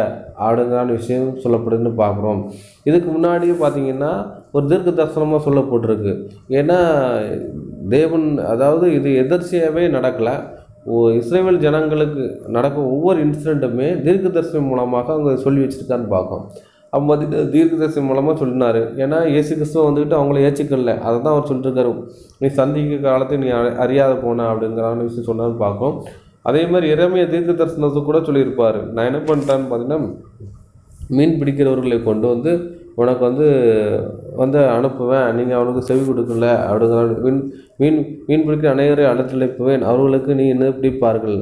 அப்படிங்கிறான விஷயம் சொல்லப்படுதுன்னு பார்க்குறோம். இதுக்கு முன்னாடியே பார்த்தீங்கன்னா ஒரு தீர்க்க தரிசனமாக சொல்லப்பட்டிருக்கு. ஏன்னா தேவன் இது எதர்ச்சியாகவே நடக்கலை. இஸ்ரேல் ஜனங்களுக்கு நடக்கும் ஒவ்வொரு இன்சிடெண்ட்டுமே தீர்க்க தரிசனம் மூலமாக அவங்க சொல்லி வச்சுருக்கான்னு பார்க்கும். அவங்க தீர்க்க தரிசனம் மூலமாக சொல்லினார். ஏன்னா இயேசு கிறிஸ்துவ அவங்கள ஏற்றுக்கல. அதை தான் அவர் சொல்லிட்டுருக்காரு, நீ சந்திக்க காலத்தை நீ அறியாத போன அப்படிங்கிறான விஷயம் சொன்னான்னு பார்க்கும். அதே மாதிரி எரேமியா தீர்க்க தரிசனத்தை கூட சொல்லியிருப்பார். நான் என்ன பண்ணுறேன்னு பார்த்தீங்கன்னா மீன் பிடிக்கிறவர்களை கொண்டு உனக்கு அனுப்புவேன், நீங்கள் அவனுக்கு செவி கொடுக்கல அப்படிங்கிற மீன் பிடிக்கிற அனைவரை அழைப்புவேன், அவர்களுக்கு நீ என்ன பிடிப்பார்கள்,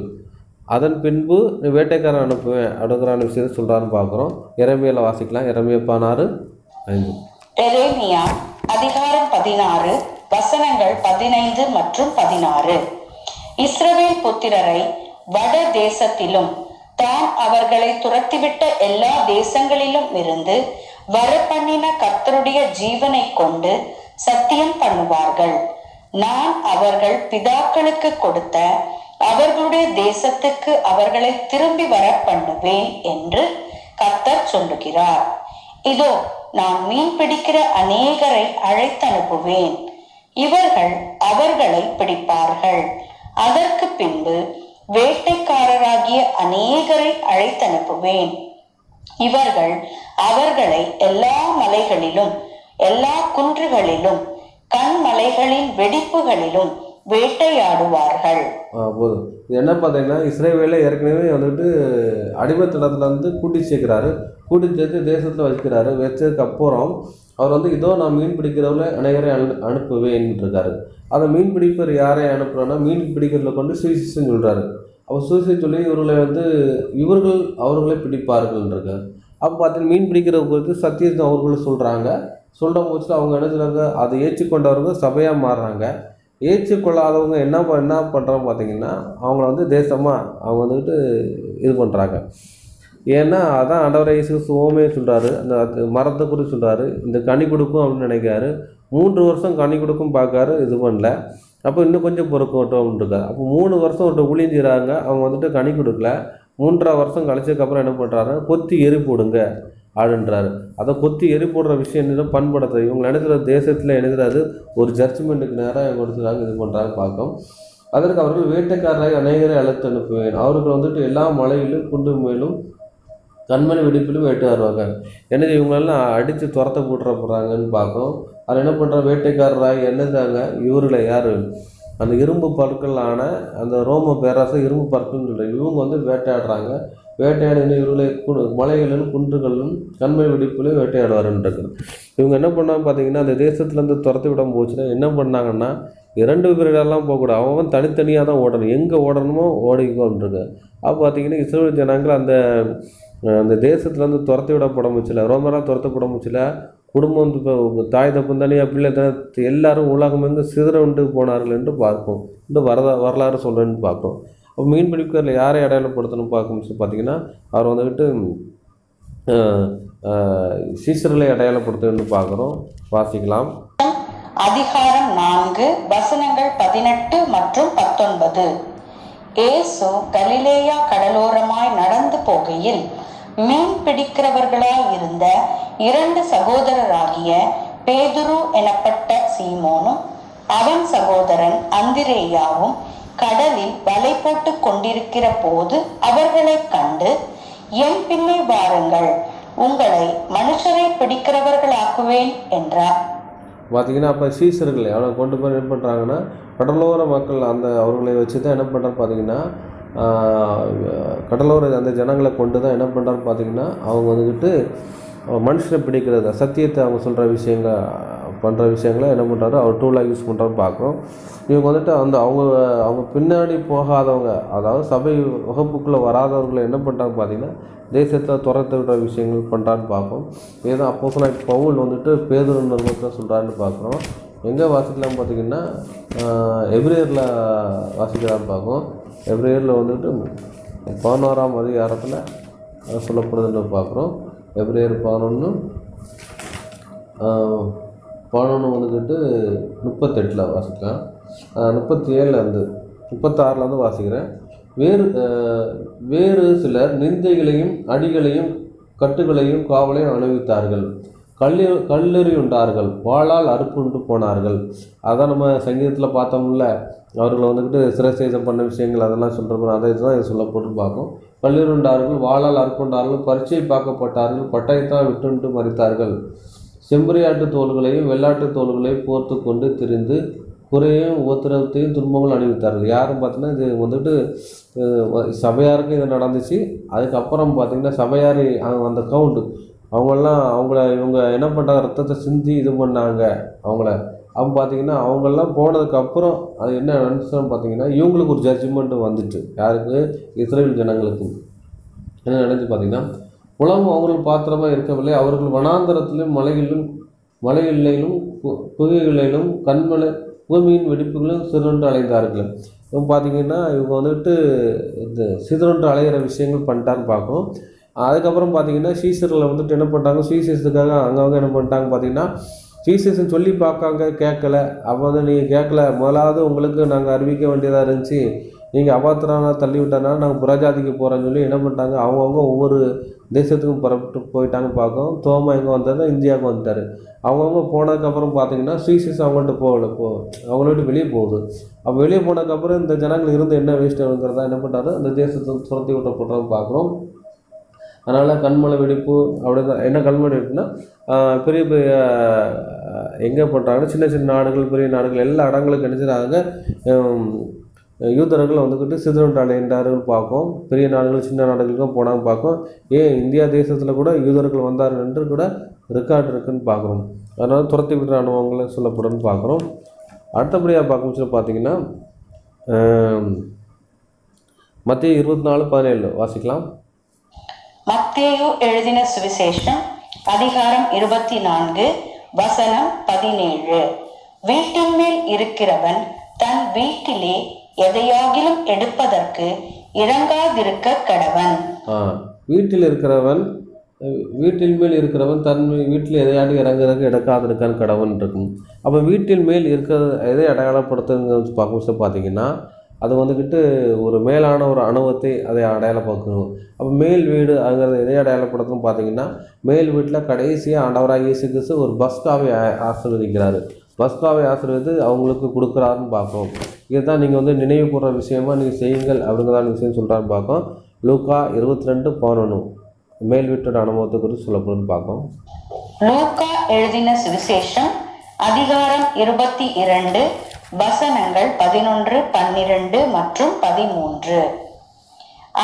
அதன் பின்பு வேட்டைக்காரன் அனுப்புவேன் அப்படிங்கிறான விஷயத்தை சொல்கிறான்னு பார்க்குறோம். எரேமியாவில் வாசிக்கலாம். எரேமியா 16:5. எரேமியா அதிகாரம் 16 வசனங்கள் 15 மற்றும் 16. இஸ்ரவேல் புத்திரரை வட தேசத்திலும் தான் அவர்களை துரத்திவிட்ட எல்லா தேசங்களிலும் இருந்து வரப்பண்ணின கர்த்தருடைய ஜீவனை கொண்டு சத்தியம் பண்ணுவார்கள், நான் அவர்கள் பிதாக்களுக்கு கொடுத்த அவர்களுடைய தேசத்துக்கு அவர்களை திரும்பி வர பண்ணுவேன் என்று கர்த்தர் சொல்லுகிறார். இதோ நான் மீன் பிடிக்கிற அநேகரை அழைத்தனுப்புவேன், இவர்கள் அவர்களை பிடிப்பார்கள். அதற்கு பின்பு வேட்டைக்காரராகிய அநேகரை அழைத்தனுப்புவேன், இவர்கள் அவர்களை எல்லா மலைகளிலும் எல்லா குன்றுகளிலும் கண்மலைகளின் வெடிப்புகளிலும் வேட்டையாடுவார்கள். போதும். இது என்ன பார்த்தீங்கன்னா இஸ்ரேவேலை ஏற்கனவே அடிமைத்தனத்துலேருந்து கூட்டி சேர்க்கிறாரு. கூட்டி சேர்த்து தேசத்தில் வைக்கிறாரு. வச்சதுக்கு அப்புறம் அவர் இதோ நான் மீன் பிடிக்கிறவங்கள அனைவரை அனுப்புவேன் இருக்காரு. அதை மீன் பிடிப்பர் யாரை அனுப்புகிறோன்னா மீன் பிடிக்கிறதுல கொண்டு சுவிசேஷன் சொல்கிறாரு. அவர் சுவிசேஷன் சொல்லி இவர்கள் அவர்களை பிடிப்பார்கள் இருக்கார். அப்போ பார்த்தீங்கன்னா மீன் பிடிக்கிறவங்க குறித்து சத்தியத்தை அவர்களும் சொல்கிறாங்க. சொல்கிற போச்சு அவங்க என்ன சொல்கிறாங்க, அதை ஏற்றுக்கொண்டவங்க சபையாக மாறுறாங்க. ஏற்றுக்கொள்ளாதவங்க என்ன பண்ணுறாங்க பார்த்தீங்கன்னா அவங்கள தேசமாக அவங்க இது பண்ணுறாங்க. ஏன்னா அதான் ஆண்டவர் இயேசு கிறிஸ்து சொல்கிறாரு, அந்த மரத்தை குறித்து சொல்கிறாரு, இந்த கனி கொடுக்கும் அப்படின்னு நினைக்காரு. 3 வருஷம் கனி கொடுக்கும் பார்க்காரு, இது பண்ணல. அப்போ இன்னும் கொஞ்சம் பொறுக்கட்டும் அப்படின்னு இருக்காரு. அப்போ 3 வருஷம் ஊழியஞ்சிறாங்க, அவங்க கனி கொடுக்கல. 3ஆம் வருஷம் கழிச்சதுக்கப்புறம் என்ன பண்ணுறாரு, கொத்தி எரி போடுங்க அப்படின்றாரு. அதை கொத்தி எரி போடுற விஷயம் என்ன பண்படுத்துறது. இவங்க நினைக்கிற தேசத்தில் எழுதுறாரு ஒரு ஜட்ஜ்மெண்ட்டுக்கு நேராக இவங்க எடுத்துறாங்க, இது பண்ணுறாங்க பார்க்கும். அதற்கு அவர்கள் வேட்டைக்காரராக அநேகரை அழைத்து அனுப்புவேன், அவர்கள் எல்லா மலையிலும் குண்டு மேலும் கண்மணி வெடிப்பிலும் வேட்டையாடுவாங்க. எனவே இவங்களெல்லாம் அடித்து துரத்த போடுறாங்கன்னு பார்க்கும். அது என்ன பண்ணுற வேட்டைக்காரராக என்னதாங்க இவர்களை யார் அந்த இரும்பு பற்களான அந்த ரோம பேராசை இரும்பு பற்கள்னு சொல்கிறாங்க. இவங்க வேட்டையாடுறாங்க. வேட்டையாடு இவர்களை மலைகளிலும் குன்றுகளிலும் கண்மணி வெடிப்பிலும் வேட்டையாடுவாருன்றது. இவங்க என்ன பண்ணாங்க பார்த்தீங்கன்னா அந்த தேசத்துலேருந்து துரத்தி விட போச்சுன்னா என்ன பண்ணாங்கன்னா 2 பேரெல்லாம் போகக்கூடாது, அவன் தனித்தனியாக தான் ஓடணும், எங்கே ஓடணுமோ ஓடிக்கொண்டிருக்கு. அப்போ பார்த்தீங்கன்னா இஸ்ரவேல் ஜனங்கள் அந்த அந்த தேசத்துலேருந்து துரத்தி விடப்பட முடியல, ரொம்ப நாள் துரத்தப்பட முடியல. குடும்பம் வந்து இப்போ தாய் தப்பும் தனியாக பிள்ளை எல்லாரும் உலகமெங்கு சிதறண்டு போனார்கள் என்று பார்க்கும், இந்த வரலாறு சொல்கிறேன்னு பார்க்கும். அப்போ மீன் பிடிக்கிறதுல யாரை அடையாளப்படுத்தணும் பார்க்கும் பார்த்தீங்கன்னா அவர் வந்துக்கிட்டு சீசர்களை அடையாளப்படுத்தணும்னு பார்க்குறோம். வாசிக்கலாம். அதிகாரம் 4 வசனங்கள் 18 மற்றும் 19. இயேசு கலிலேயா கடலோரமாய் நடந்து போகையில் மீன் பிடிக்கிறவர்களாய் இருந்த 2 சகோதரராகிய பேதுரு எனப்பட்ட சீமோனும் அவன் சகோதரன் அந்திரேயாவும் கடலில் வலை போட்டு கொண்டிருக்கிற போது அவர்களை கண்டு, என் பின்னே வாருங்கள், உங்களை மனுஷரை பிடிக்கிறவர்களாக்குவேன் என்றார். பார்த்தீங்கன்னா அப்போ சீசர்களை அவனை கொண்டு போய் என்ன பண்ணுறாங்கன்னா கடலோர மக்கள் அந்த அவர்களை வச்சு தான் என்ன பண்ணுறான்னு பார்த்தீங்கன்னா கடலோர அந்த ஜனங்களை கொண்டு தான் என்ன பண்ணுறான்னு பார்த்தீங்கன்னா அவங்க வந்துக்கிட்டு மனுஷனை பிடிக்கிறது சத்தியத்தை அவங்க சொல்கிற விஷயங்கள் பண்ணுற விஷயங்களை என்ன பண்ணுறாரு அவர் டூலாக யூஸ் பண்ணுறான்னு பார்க்குறோம். இவங்க வந்துட்டு அந்த அவங்க பின்னாடி போகாதவங்க, அதாவது சபை வகுப்புக்குள்ளே வராதவர்களை என்ன பண்ணுறாங்க பார்த்தீங்கன்னா தேசத்தில் துரத்து விடுற விஷயங்கள் பண்ணுறான்னு பார்ப்போம். இதுதான் அப்போஸ்தலனாகிய பவுல் வந்துட்டு பேதுரு நிருபத்தில் சொல்கிறான்னு பார்க்குறோம். எங்கே வாசிக்கலாம்னு பார்த்தீங்கன்னா எபிரேயரில் வாசிக்கலான்னு பார்ப்போம். எபிரேயரில் வந்துட்டு 11ஆம் அதிகாரத்தில் சொல்லப்படுதுன்னு பார்க்குறோம். எபிரேயர் 11 வந்துக்கிட்டு 38 வாசிக்கலாம், 37 36 வாசிக்கிறேன். வேறு சிலர் நிந்தைகளையும் அடிகளையும் கட்டுகளையும் காவலையும் அனுபவித்தார்கள், கல்லெறியுண்டார்கள், வாளால் அறுப்புண்டு போனார்கள். அதான் நம்ம சங்கீதத்தில் பார்த்தோம்ல, அவர்களை வந்துக்கிட்டு சிரசேதம் பண்ண விஷயங்கள் அதெல்லாம் சொல்கிறப்ப அதை தான் இது சொல்லப்பட்டு பார்க்கும். கல்லெறியுண்டார்கள், வாளால் அறுப்புண்டார்கள், பரீட்சை பார்க்கப்பட்டார்கள், பட்டயத்தான் விட்டுண்டு மறித்தார்கள், செம்பரியாட்டு தோள்களையும் வெள்ளாட்டு தோள்களையும் போர்த்து கொண்டு திரிந்து குறையும் உபத்திரவத்தையும் துன்பங்கள் அணிவித்தார்கள். யாரும் பார்த்தீங்கன்னா இது வந்துட்டு சபையாருக்கு இது நடந்துச்சு. அதுக்கப்புறம் பார்த்திங்கன்னா சபையார் அந்த கவுண்டு இவங்க என்ன பண்ணுறாங்க, ரத்தத்தை சிந்தி இது பண்ணாங்க அவங்கள. அவங்க பார்த்திங்கன்னா அவங்கெல்லாம் போனதுக்கப்புறம் அது என்ன நடந்துச்சுன்னு பார்த்தீங்கன்னா இவங்களுக்கு ஒரு ஜட்ஜ்மெண்ட்டு வந்துட்டு, யாருக்கு, இஸ்ரவேல் ஜனங்களுக்கு. என்ன நடந்துச்சு பார்த்திங்கன்னா உலகம் அவங்களுக்கு பாத்திரமாக இருக்கவில்லை, அவர்கள் வனாந்தரத்திலும் மலைகளிலும் புகைகளிலும் கண்மலை பூமியின் வெடிப்புகளும் சிதறொன்று அலைந்தார்கள். இவங்க பார்த்திங்கன்னா இவங்க வந்துட்டு இந்த சிதறொன்று அலைகிற விஷயங்கள் பண்ணிட்டான்னு பார்க்குறோம். அதுக்கப்புறம் பார்த்திங்கன்னா சீசரில் வந்துட்டு என்ன பண்ணிட்டாங்க, சீசஸுக்காக அங்கங்கே என்ன பண்ணிட்டாங்க பார்த்தீங்கன்னா சீசஸ்ன்னு சொல்லி பார்க்காங்க, கேட்கல. அப்போ வந்து நீங்கள் கேட்கல, முதலாவது உங்களுக்கு நாங்கள் அறிவிக்க வேண்டியதாக இருந்துச்சு, நீங்கள் அபாத்திரானா தள்ளி விட்டனால நாங்கள் புறஜாதிக்கு போகிறோன்னு சொல்லி என்ன பண்ணிட்டாங்க, அவங்கவுங்க ஒவ்வொரு தேசத்துக்கும் புறப்பட்டு போயிட்டாங்க பார்க்கோம். தோமா எங்கே வந்தார், இந்தியாவுக்கு வந்துட்டார். அவங்கவுங்க போனதுக்கப்புறம் பார்த்தீங்கன்னா சீசஸ் அவங்கள்ட்ட அவங்கள விட்டு வெளியே போகுது. அப்போ வெளியே போனதுக்கப்புறம் இந்த ஜனங்கள் இருந்து என்ன வேஸ்ட் ஆகுங்கிறதா என்ன பண்ணுறாரு, அந்த தேசத்தை துரத்தி விட்டப்படுறோம் பார்க்குறோம். அதனால் கண்மலை வெடிப்பு அப்படி தான். என்ன கண்மலை வெடிப்புனா பெரிய பெரிய எங்கே பண்ணுறாங்கன்னா சின்ன சின்ன நாடுகள் பெரிய நாடுகள் எல்லா இடங்களுக்கு நினைச்சிடாங்க யூதர்கள் வந்துக்கிட்டு சிதறொன்று அடைந்தார்கள் பார்க்கும். பெரிய நாடுகள் சின்ன நாடுகளுக்கும் போனாங்க பார்க்கும். இந்தியா தேசத்தில் கூட யூதர்கள் வந்தார்கள் என்று கூட ரெக்கார்டு இருக்குதுன்னு பார்க்குறோம். அதனால் துரத்தி விடுற அனுபவங்களை சொல்லப்படுன்னு பார்க்குறோம். அடுத்தபடியாக பார்க்கும் சொல்லி பார்த்தீங்கன்னா மத்தேயு 24:17 வாசிக்கலாம். மத்தேயு எழுதின சுவிசேஷம் அதிகாரம் 24 வசனம் 17. வீட்டின் மேல் இருக்கிறவன் தன் வீட்டிலே எதையாகிலும் எடுப்பதற்கு இறங்காதிருக்க கடவன். வீட்டில் மேல் இருக்கிறவன் தன் வீட்டில் எதையாட்டு இறங்குறதுக்கு எடுக்காதிருக்கான்னு கடவன் இருக்கும். அப்போ வீட்டில் மேல் இருக்கிறது எதை அடையாளப்படுத்துங்க பார்க்கும் பார்த்தீங்கன்னா அது வந்துக்கிட்டு ஒரு மேலான ஒரு அனுபவத்தை அதை அடையாளப்படுத்தணும். அப்போ மேல் வீடு அதுங்கிறது எதை அடையாளப்படுத்தணும் பார்த்தீங்கன்னா மேல் வீட்டில் கடைசியாக ஆண்டவராக இயேசு கிறிஸ்து ஒரு பஸ்காவை ஆசீர்வதிக்கிறாரு. பஸ்காவை ஆசீர்வதித்து அவங்களுக்கு கொடுக்குறாருன்னு பார்ப்போம். இதுதான் நீங்கள் வந்து நினைவு கூறுற விஷயமா நீங்கள் செய்யுங்கள் அப்படிங்கிறதான விஷயம் சொல்கிறான்னு பார்ப்போம். லூக்கா 22:11 மேல் வீட்டோட அனுபவத்தை குறித்து சொல்லப்படுன்னு பார்ப்போம். லூக்கா எழுதின சுவிசேஷம் அதிகாரம் 22 வசனங்கள் 11, 12 மற்றும் 13.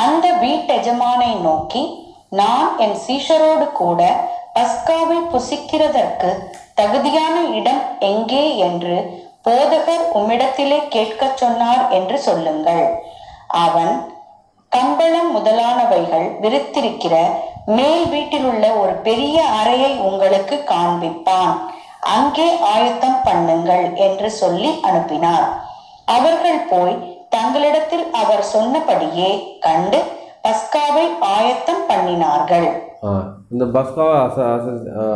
அந்த வீட்டெஜமானை நோக்கி, நான் என் சீஷரோடு கூட பஸ்காவை புசிக்கிறதற்கு தகுதியான இடம் எங்கே என்று போதகர் உம்மிடத்திலே கேட்கச் சொன்னார் என்று சொல்லுங்கள். அவன் கம்பளம் முதலானவைகள் விரித்திருக்கிற மேல் வீட்டில் உள்ள ஒரு பெரிய அறையை உங்களுக்கு காண்பிப்பான். அங்கே ஆயத்தம் பண்ணுங்கள் என்று சொல்லி அனுப்பினார். அவர்கள் போய் தங்களிடத்தில் அவர் சொன்னபடியே கண்டு பஸ்காவை ஆயத்தம் பண்ணினார்கள். இந்த பஸ்காவை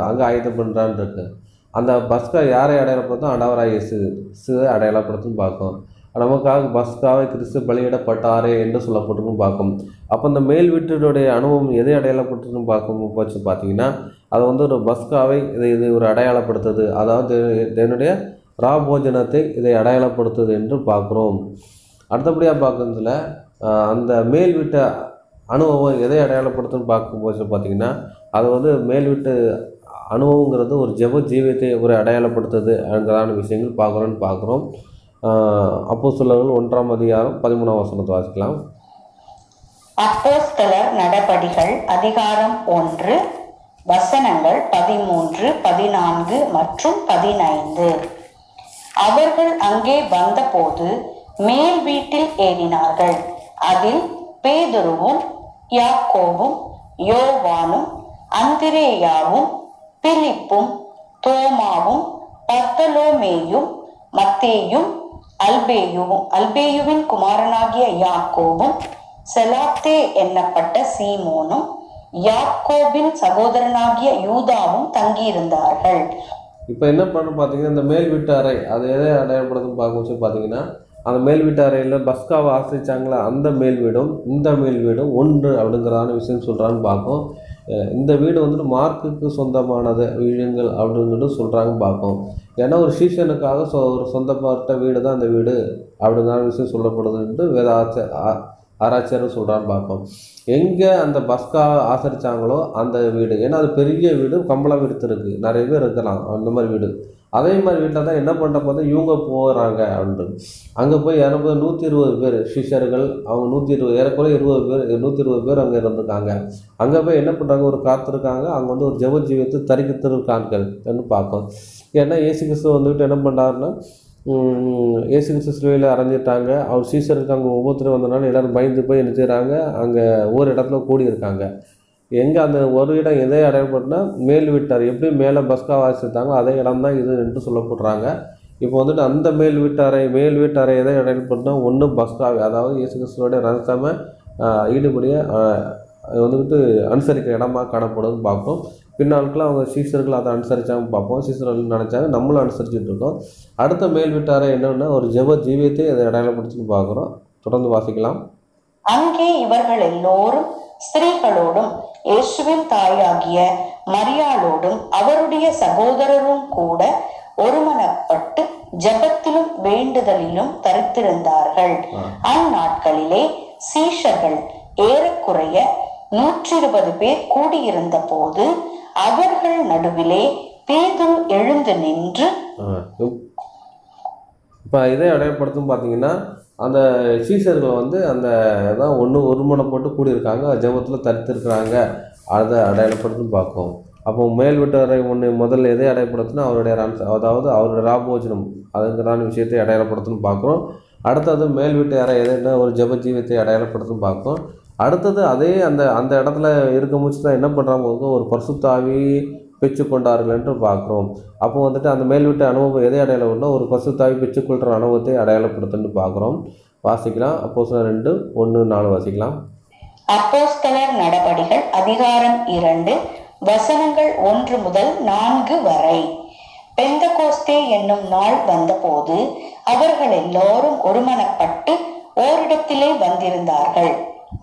அங்கே ஆயத்தம் பண்ணுறான்னு இருக்கு. அந்த பஸ்கா யாரை அடையாளப்படுத்தும்? ஆண்டவராகிய இயேசு அடையாளப்படுத்தும் பார்க்கும். நமக்காக பஸ்காவை கிறிஸ்து பலியிடப்பட்டாரே என்று சொல்லப்பட்டிருக்கும் பார்க்கும். அப்போ இந்த மேல் வீட்டினுடைய அனுபவம் எதை அடையாளப்பட்டிருக்கும் பார்க்கும் போச்சு பார்த்தீங்கன்னா, அது வந்து ஒரு பஸ்காவை இது ஒரு அடையாளப்படுத்துது. அதாவது என்னுடைய ராபோஜனத்தை இதை அடையாளப்படுத்துது என்று பார்க்குறோம். அடுத்தபடியாக பார்க்குறதுல அந்த மேல் வீட்டு அனுபவம் எதை அடையாளப்படுத்துன்னு பார்க்கும் போச்சு பார்த்தீங்கன்னா, அது வந்து மேல் வீட்டு அனுபவங்கிறது ஒரு ஜெப ஜீவியத்தை ஒரு அடையாளப்படுத்துது என்கிறான விஷயங்கள் பார்க்குறோம். அப்போஸ்தலர்கள் 1ஆம் அதிகாரம் 13ஆம் வசனத்தை வாசிக்கலாம். அப்போஸ்தலர் நடபடிகள் அதிகாரம் 1 வசனங்கள் 13, 14 மற்றும் 15. அவர்கள் அங்கே வந்தபோது மேல் வீட்டில் ஏறினார்கள். அதில் பேதுருவும் யாக்கோபும் யோவானும் அந்திரேயாவும் பிலிப்பும் தோமாவும் பர்தலோமேயும் மத்தேயும் அல்பேயுவின் குமாரனாகிய யாக்கோபும் செலாத்தே எண்ணப்பட்ட சீமோனும் யாக்கோபின் சகோதரனாகிய யூதாவும் தங்கியிருந்தார்கள். இப்போ என்ன பண்ண பார்த்தீங்கன்னா, இந்த மேல் வீட்டு அறை அது எதை அடையாளப்படுத்தும் பார்க்க பார்த்தீங்கன்னா, அந்த மேல் வீட்டு அறையில் பஸ்காவை ஆசிரிச்சாங்களா அந்த மேல் வீடும் இந்த மேல் வீடும் ஒன்று அப்படிங்கிறதான விஷயம் சொல்கிறான்னு பார்ப்போம். இந்த வீடு வந்துட்டு மார்க்குக்கு சொந்தமானது வீடுங்கள் அப்படின்னு சொல்கிறாங்க பார்ப்போம். ஏன்னா ஒரு சீசனுக்காக ஒரு சொந்தப்பட்ட வீடு தான் அந்த வீடு அப்படிங்கிற விஷயம் சொல்லப்படுதுன்ட்டு ஆராய்ச்சியாரும் சொல்கிறான்னு பார்ப்போம். எங்கே அந்த பஸ்கா ஆசரித்தாங்களோ அந்த வீடு, ஏன்னா அது பெரிய வீடு, கம்பளம் விடுத்திருக்கு, நிறைய பேர் இருக்கலாம் அந்த மாதிரி வீடு. அதே மாதிரி வீட்டில் தான் என்ன பண்ணுற பார்த்தா இவங்க போகிறாங்க அப்படின்றது. அங்கே போய் 120 பேர் சிஷ்யர்கள், அவங்க 120 ஏறக்குறைய 120 பேர் அங்கே இருந்திருக்காங்க. அங்கே போய் என்ன பண்ணுறாங்க, ஒரு காத்திருக்காங்க. அங்கே வந்து ஒரு ஜெப ஜீவியத்தை தரிக்கித்திருக்காங்கன்னு பார்க்கும். ஏன்னா இயேசு கிறிஸ்து வந்துட்டு என்ன பண்ணுறாருன்னா, இயேசு கிறிஸ்து சிலுவையில் அரைஞ்சிட்டாங்க. அவர் சீசருக்கு அங்கே ஒவ்வொருத்தரும் வந்தனால எல்லோரும் பயந்து போய் என்ன செய்கிறாங்க, அங்கே ஒரு இடத்துல கூடியிருக்காங்க. எங்கே அந்த ஒரு இடம் எதை அடையப்பட்டுனா மேல் வீட்டார் எப்படி மேலே பஸ்கா வாசித்தாங்களோ அதே இடம் தான் இது என்று சொல்லப்படுறாங்க. இப்போ வந்துட்டு அந்த மேல் வீட்டாரை எதை அடையப்பட்டுனா ஒன்று பஸ்காவை, அதாவது இயேசு கிறிஸ்துவோடைய ரசமை ஈடுபடிய வந்துட்டு அனுசரிக்கிற இடமா காணப்படுதுன்னு பார்ப்போம். பின்னாட்கள் அவங்க சீசர்கள் அதை அனுசரித்தாங்க பார்ப்போம். சீசர்கள் நினச்சாங்க, நம்மளும் அனுசரிச்சுட்டு இருக்கோம். அடுத்த மேல் வீட்டாரை என்னன்னா ஒரு ஜெப ஜீவியத்தை அதை அடையாளப்படுத்தின்னு பார்க்குறோம். தொடர்ந்து வாசிக்கலாம். அங்கே இவர்கள் எல்லோரும் ஸ்திரீகளோடும் இயேசுவின் தாயாகிய மரியாளோடும் அவருடைய சகோதரரும் கூட ஒருமனப்பட்டு ஜெபத்திலும் வேண்டுதலிலும் தரித்திருந்தார்கள். அந்நாட்களிலே சீஷர்கள் ஏறக்குறைய 120 பேர் கூடியிருந்த போது அவர்கள் நடுவிலே பேதுரு எழுந்து நின்று, இப்போ இதை அடையாளப்படுத்தும் பார்த்தீங்கன்னா, அந்த சீசர்கள் வந்து அந்த தான் ஒருமனப்பட்டு கூடியிருக்காங்க, ஜெபத்தில் தரித்திருக்கிறாங்க, அதை அடையாளப்படுத்தும் பார்க்கும். அப்போ மேல் வீட்டரை முதல்ல எதை அடையாளப்படுத்தினா அதாவது அவருடைய ராபோஜனம் அதுங்கிறான விஷயத்தை அடையாளப்படுத்தணும் பார்க்குறோம். அடுத்தது மேல் வீட்டு அறை எதுன்னா ஒரு ஜெப ஜீவியத்தை அடையாளப்படுத்தணும் பார்க்கும். அடுத்தது அதே அந்த இடத்துல இருக்க முடிச்சு தான் என்ன பண்ணுறாங்க, ஒரு பரிசுத்த ஆவி பெற்றுக்கொண்டார்கள் என்று பார்க்குறோம். அப்போ வந்துட்டு அந்த மேல் வீட்டு அனுபவம் எதை அடையாளப்படுத்தினா ஒரு பரிசுத்த ஆவி பெற்றுக்கொள்கிற அனுபவத்தை அடையாளப்படுத்துன்னு பார்க்குறோம். வாசிக்கலாம். அப்போஸ்தலர் 2:1-4 வாசிக்கலாம். அப்போஸ்தலர் நடபடிகள் அதிகாரம் 2 வசனங்கள் 1 முதல் 4 வரை. பெந்தகோஸ்தே என்னும் நாள் வந்தபோது அவர்கள் எல்லோரும் ஒருமனப்பட்டு ஓரிடத்திலே வந்திருந்தார்கள்.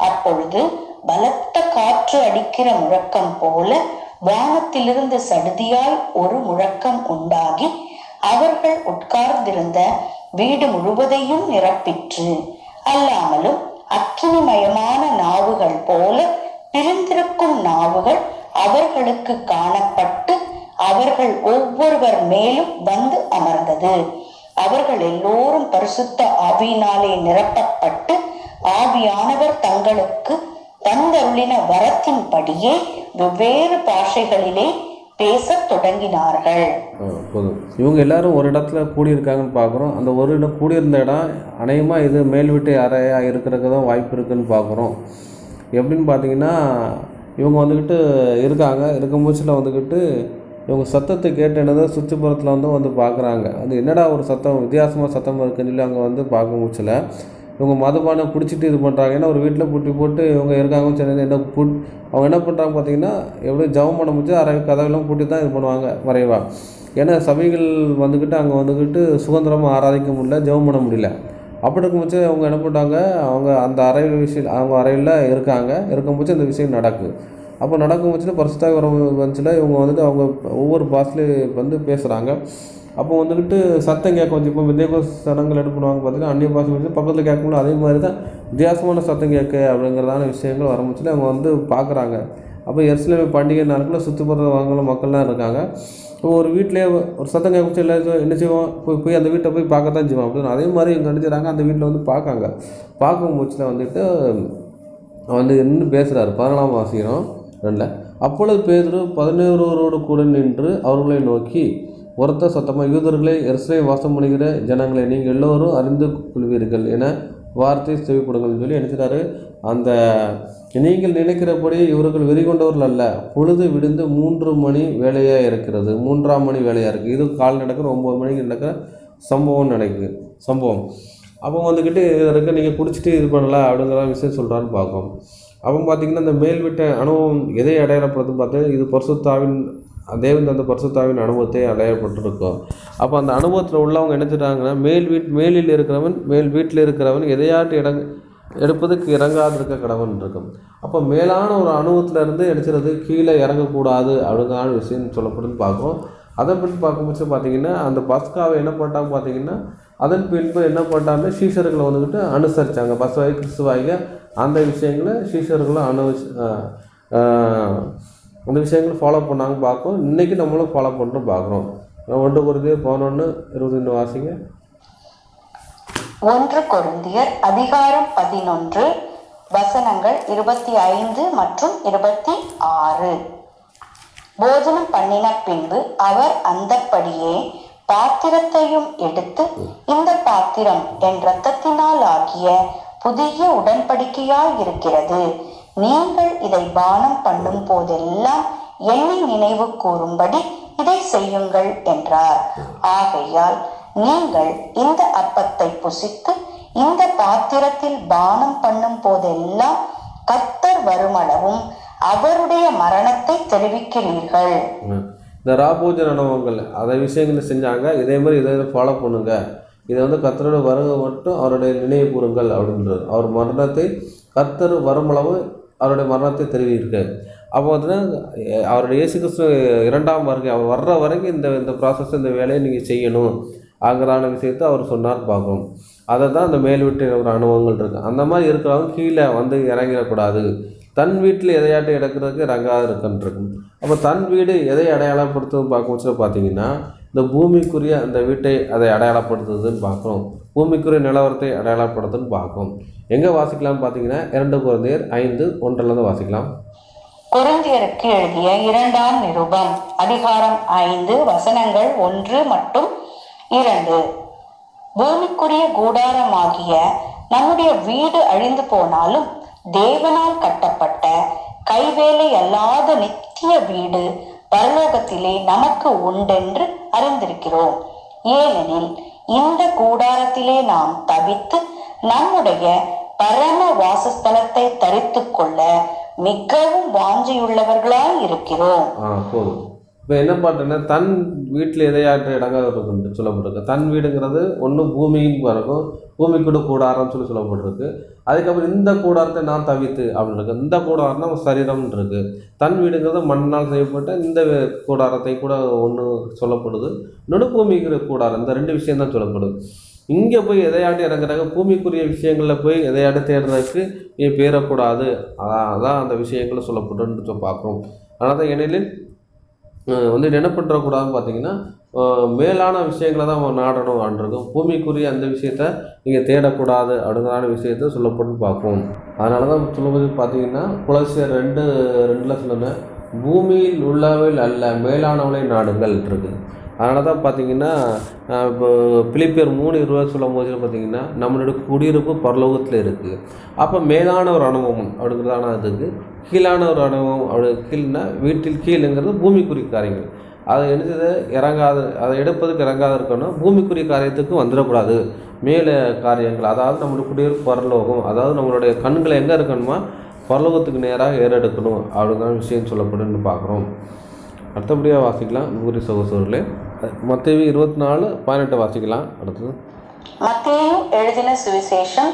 அப்பொழுது பலத்த காற்று அடிக்கிற முழக்கம் போல வானத்திலிருந்து சடுதியாய் ஒரு முழக்கம் உண்டாகி அவர்கள் உட்கார்ந்திருந்த வீடு முழுவதையும் நிரப்பிற்று. அல்லாமலும் அக்கினிமயமான நாவுகள் போல பிரிந்திருக்கும் நாவுகள் அவர்களுக்கு காணப்பட்டு அவர்கள் ஒவ்வொருவர் மேலும் வந்து அமர்ந்தது. அவர்கள் எல்லோரும் பரிசுத்த ஆவியினாலே நிரப்பப்பட்டு ஆவியானவர் தங்களுக்கு தந்தருளின வரத்தின்படியே வெவ்வேறு பாஷைகளிலே பேசத் தொடங்கினார்கள். போதும். இவங்க எல்லாரும் ஒரு இடத்துல கூடியிருக்காங்கன்னு பார்க்குறோம். அந்த ஒரு இடம் கூடியிருந்த இடம் அநேகமாக இது மேல் வீட்டு அறையாக இருக்கிறதுக்கு தான் வாய்ப்பு இருக்குதுன்னு பார்க்குறோம். எப்படின்னு பார்த்தீங்கன்னா, இவங்க வந்துக்கிட்டு இருக்காங்க. இருக்கும் மூச்சில் வந்துக்கிட்டு இவங்க சத்தத்தை கேட்டு என்னதான் சுற்றுப்புறத்தில் வந்து பார்க்குறாங்க. அது என்னடா ஒரு சத்தம், வித்தியாசமாக சத்தம் இருக்குன்னு சொல்லி அங்கே வந்து பார்க்க மூச்சில் இவங்க மதுபானம் குடிச்சிட்டு இது பண்ணுறாங்க. ஏன்னா ஒரு வீட்டில் பூட்டி போட்டு இவங்க இருக்காங்கன்னு சொன்னது என்ன அவங்க என்ன பண்ணுறாங்க பார்த்தீங்கன்னா, எப்படியும் ஜெபம் பண்ண முடிச்சு அரை கதவெல்லாம் பூட்டி தான் இது பண்ணுவாங்க மறைவா. ஏன்னா சபைகள் வந்துக்கிட்டு அங்கே வந்துக்கிட்டு சுதந்திரமாக ஆராதிக்க முடியல, ஜெபம் பண்ண முடியல. அப்படி இருக்கும்போது அவங்க என்ன பண்ணுறாங்க, அவங்க அந்த அவங்க அறையில் இருக்காங்க. இருக்கும்போது இந்த விஷயம் நடக்குது. அப்போ நடக்கும்போது பரிசுத்த வர வந்துச்சுல இவங்க வந்துட்டு அவங்க ஒவ்வொரு பாஸ்லேயும் வந்து பேசுகிறாங்க. அப்போ வந்துக்கிட்டு சத்தம் கேட்க வந்து இப்போ வித்தியாச சடங்கள் என்ன பண்ணுவாங்க பார்த்தீங்கன்னா, அந்நிய பாஷை வந்து பக்கத்தில் கேட்கணும். அதே மாதிரி தான் வித்தியாசமான சத்தம் கேட்க அப்படிங்கிறதான விஷயங்கள் வரமுச்சுல அவங்க வந்து பார்க்குறாங்க. அப்போ எருசலேம் பண்டிகை நாட்களில் சுற்றுப்புறவங்களும் மக்கள்லாம் இருக்காங்க. ஒரு வீட்டிலே ஒரு சத்தம் கேட்க எல்லாரும் என்ன செய்வோம், போய் அந்த வீட்டை போய் பார்க்க தான் செய்வோம் அப்படின்னு. அதே மாதிரி இவங்க நினச்சிடறாங்க, அந்த வீட்டில் வந்து பார்க்காங்க. பார்க்கும் மூச்சில் வந்துட்டு வந்து நின்று பேசுகிறாரு. 14ஆம் வாசிக்கிறோம் 2. அப்பொழுது பேதுரு 11 கூட நின்று அவர்களை நோக்கி ஒருத்த சத்தமாக, யூதர்களே, எருசலேமில் வாசம் பண்ணுகிற ஜனங்களை, நீங்கள் எல்லோரும் அறிந்து கொள்வீர்கள் என வார்த்தை செவிப்படுங்கள்னு சொல்லி நினைக்கிறாரு. அந்த நீங்கள் நினைக்கிறபடி இவர்கள் வெறி கொண்டவர்கள் அல்ல. பொழுது விடிந்து 3 மணி வேலையாக இருக்கிறது. 3ஆம் மணி வேலையாக இருக்குது. இது கால் நடக்கிற 9 மணிக்கு நடக்கிற சம்பவம். அப்போ வந்துக்கிட்டு இருக்க நீங்கள் குடிச்சிட்டு இது பண்ணல அப்படிங்கிற விஷயம் சொல்கிறான்னு பார்க்கும். அப்போ பார்த்திங்கன்னா இந்த மேல் வீட்டு அனுபவம் எதை அடையாளப்படுத்துன்னு பார்த்து, இது பரிசுத்தாவின் தேவன் அந்த பரிசுத்தாவின் அனுபவத்தை அடையாளப்பட்டிருக்கும். அப்போ அந்த அனுபவத்தில் உள்ளவங்க நினைச்சிட்டாங்கன்னா, மேலில் இருக்கிறவன் வீட்டில் இருக்கிறவன் எதையாட்டு எடுப்பதுக்கு இறங்காதிருக்க கடவன் இருக்கும். அப்போ மேலான ஒரு அனுபவத்திலேருந்து எடுக்கிறது கீழே இறங்கக்கூடாது அப்படிங்கிற விஷயம் சொல்லப்படுன்னு பார்க்கும். அதை பற்றி பார்க்கும்போது பார்த்திங்கன்னா, அந்த பஸ்காவை என்ன பண்ணிட்டாங்க பார்த்திங்கன்னா, அதன் பின்பு என்ன பண்ணிட்டாங்க, சீஷர்களை வந்துக்கிட்டு அனுசரித்தாங்க. பஸ்வாய் கிறிஸ்துவாய்க அந்த விஷயங்களை சீஷர்களும் அந்த விஷயங்களை ஃபாலோ பண்ணாங்க பார்க்கும். இன்றைக்கி நம்மளும் ஃபாலோ பண்ணுறோம் பார்க்குறோம். 1 கொரிந்தியர் 11:22 வாசிங்க. 1 கொரிந்தியர் அதிகாரம் 11 வசனங்கள் 25 மற்றும் 26. போஜனம் பண்ணின பின்பு அவர் அந்தப்படியே பாத்திரத்தையும் எடுத்து, இந்த பாத்திரம் என் இரத்தத்தினால் ஆகிய புதிய உடன்படிக்கையாய் இருக்கிறது. நீங்கள் இதை பானம் பண்ணும் போதெல்லாம் என்னை நினைவு கூறும்படி இதை செய்யுங்கள் என்றார். ஆகையால் நீங்கள் இந்த அப்பத்தை புசித்து இந்த பாத்திரத்தில் பானம் பண்ணும் போதெல்லாம் கர்த்தர் வருமளவும் அவருடைய மரணத்தை தெரிவிக்கிறீர்கள். இந்த ராபோஜன அனுபவங்கள் அதை விஷயங்களை செஞ்சாங்க. இதே மாதிரி இதை ஃபாலோ பண்ணுங்க. இதை வந்து கர்த்தரோட வருகை மட்டும் அவருடைய நினைவு கூறுங்கள் அப்படின்றது. அவர் மரணத்தை கர்த்தர் வருமளவு அவருடைய மரணத்தை தெரிவிக்க. அப்போ பார்த்தீங்கன்னா அவருடைய இயேசு கிறிஸ்து 2ஆம் வருகை அவர் வர்ற வரைக்கும் இந்த ப்ராசஸ், இந்த வேலையை நீங்கள் செய்யணும் ஆங்கிறான விஷயத்தை அவர் சொன்னார் பார்க்கணும். அதை தான் அந்த மேல் வீட்டு ஒரு அனுபவங்கள் இருக்குது. அந்த மாதிரி இருக்கிறவங்க கீழே வந்து இறங்கிடக்கூடாது. தன் வீட்டில் எதையாட்டு இறக்குறதுக்கு இறங்காத இருக்குன்றிருக்கும். அப்போ தன் வீடு எதை அடையாளப்படுத்துன்னு பார்க்கும்போது பார்த்தீங்கன்னா, இந்த பூமிக்குரிய அந்த வீட்டை அதை அடையாளப்படுத்துதுன்னு பார்க்குறோம். பூமிக்குரிய நிலவரத்தை அடையாளப்படுத்துன்னு பார்க்கும். எங்கே வாசிக்கலாம்னு பார்த்தீங்கன்னா 2 கொரிந்தியர் 5:1 வாசிக்கலாம். கொரிந்தியருக்கு எழுதிய 2ஆம் நிருபம் அதிகாரம் 5 வசனங்கள் 1 மற்றும் 2. பூமிக்குரிய கூடாரமாகிய நம்முடைய வீடு அழிந்து போனாலும் தேவனால் கட்டப்பட்ட கைவேலை அல்லாத நித்திய வீடு பரலோகத்திலே நமக்கு உண்டென்று அறிந்திருக்கிறோம். ஏனெனில் இந்த கூடாரத்திலே நாம் தவித்து நம்முடைய பரம வாசஸ்தலத்தை தரித்து கொள்ள மிகவும் வாஞ்சியுள்ளவர்களாய் இருக்கிறோம். இப்போ என்ன பார்த்தோன்னா, தன் வீட்டில் எதையாட்டு இடங்காக இருக்குன்னு சொல்லப்பட்டிருக்கு. தன் வீடுங்கிறது ஒன்றும் பூமின்னு இருக்கும், பூமிக்கூட கூடாரம்னு சொல்லப்பட்டிருக்கு. அதுக்கப்புறம் இந்த கூடாரத்தை நான் தவித்து அப்படின்னு இருக்கு. இந்த கூடாரம்னா சரீரம்னு இருக்குது. தன் வீடுங்கிறது மண்ணால் செய்யப்பட்ட இந்த கூடாரத்தை கூட ஒன்று சொல்லப்படுது. இன்னொன்று பூமிக்கிற கூடாரம். இந்த 2 விஷயம் தான் சொல்லப்படுது. இங்கே போய் எதையாட்டு இறங்குறாங்க, பூமிக்குரிய விஷயங்களில் போய் எதையாட்டு தேடுறதுக்கு பேரக்கூடாது. அதான் அந்த விஷயங்களை சொல்லப்படுன்னு பார்க்குறோம். அதனால் தான் எனில் வந்து என்ன பண்ணுறக்கூடாதுன்னு பார்த்தீங்கன்னா, மேலான விஷயங்களை தான் நாடணும் ஆண்டிருக்கும். பூமிக்குரிய அந்த விஷயத்த நீங்கள் தேடக்கூடாது அப்படிங்கிறான விஷயத்த சொல்லப்பட்டு பார்ப்போம். அதனால தான் சொல்லும்போது பார்த்தீங்கன்னா, கொலோசியர் 2:2 சொல்லுங்கள், பூமியில் உள்ளவில் அல்ல மேலானவளை நாடுங்கள் இருக்குது. அதனால தான் பார்த்தீங்கன்னா இப்போ பிலிப்பியர் 3:20 சொல்லும் போது பார்த்தீங்கன்னா நம்மளுடைய குடியிருப்பு பரலோகத்தில் இருக்குது. அப்போ மேலான ஒரு அனுபவம் அப்படிங்கிறதான அதுக்கு கீழான ஒரு அனுபவம் அப்படி கீழ்னா வீட்டில் கீழுங்கிறது பூமிக்குரிய காரியங்கள். அதை என்னது அதை எடுப்பதுக்கு இறங்காத இருக்கணும். பூமிக்குரிய காரியத்துக்கு வந்துடக்கூடாது. மேலே காரியங்கள் அதாவது நம்மளுடைய குடியிருப்பு பரலோகம், அதாவது நம்மளுடைய கண்களை எங்கே இருக்கணுமா பரலோகத்துக்கு நேராக ஏறெடுக்கணும் அப்படிங்கிற விஷயம் சொல்லப்படுன்னு பார்க்குறோம். அடுத்தபடியாக வாசிக்கலாம் நூறு சகோதரர்களே. மத்தேயு 24:18 வாசிக்கலாம். அடுத்தது மத்தேயு எழுதின சுவிசேஷம்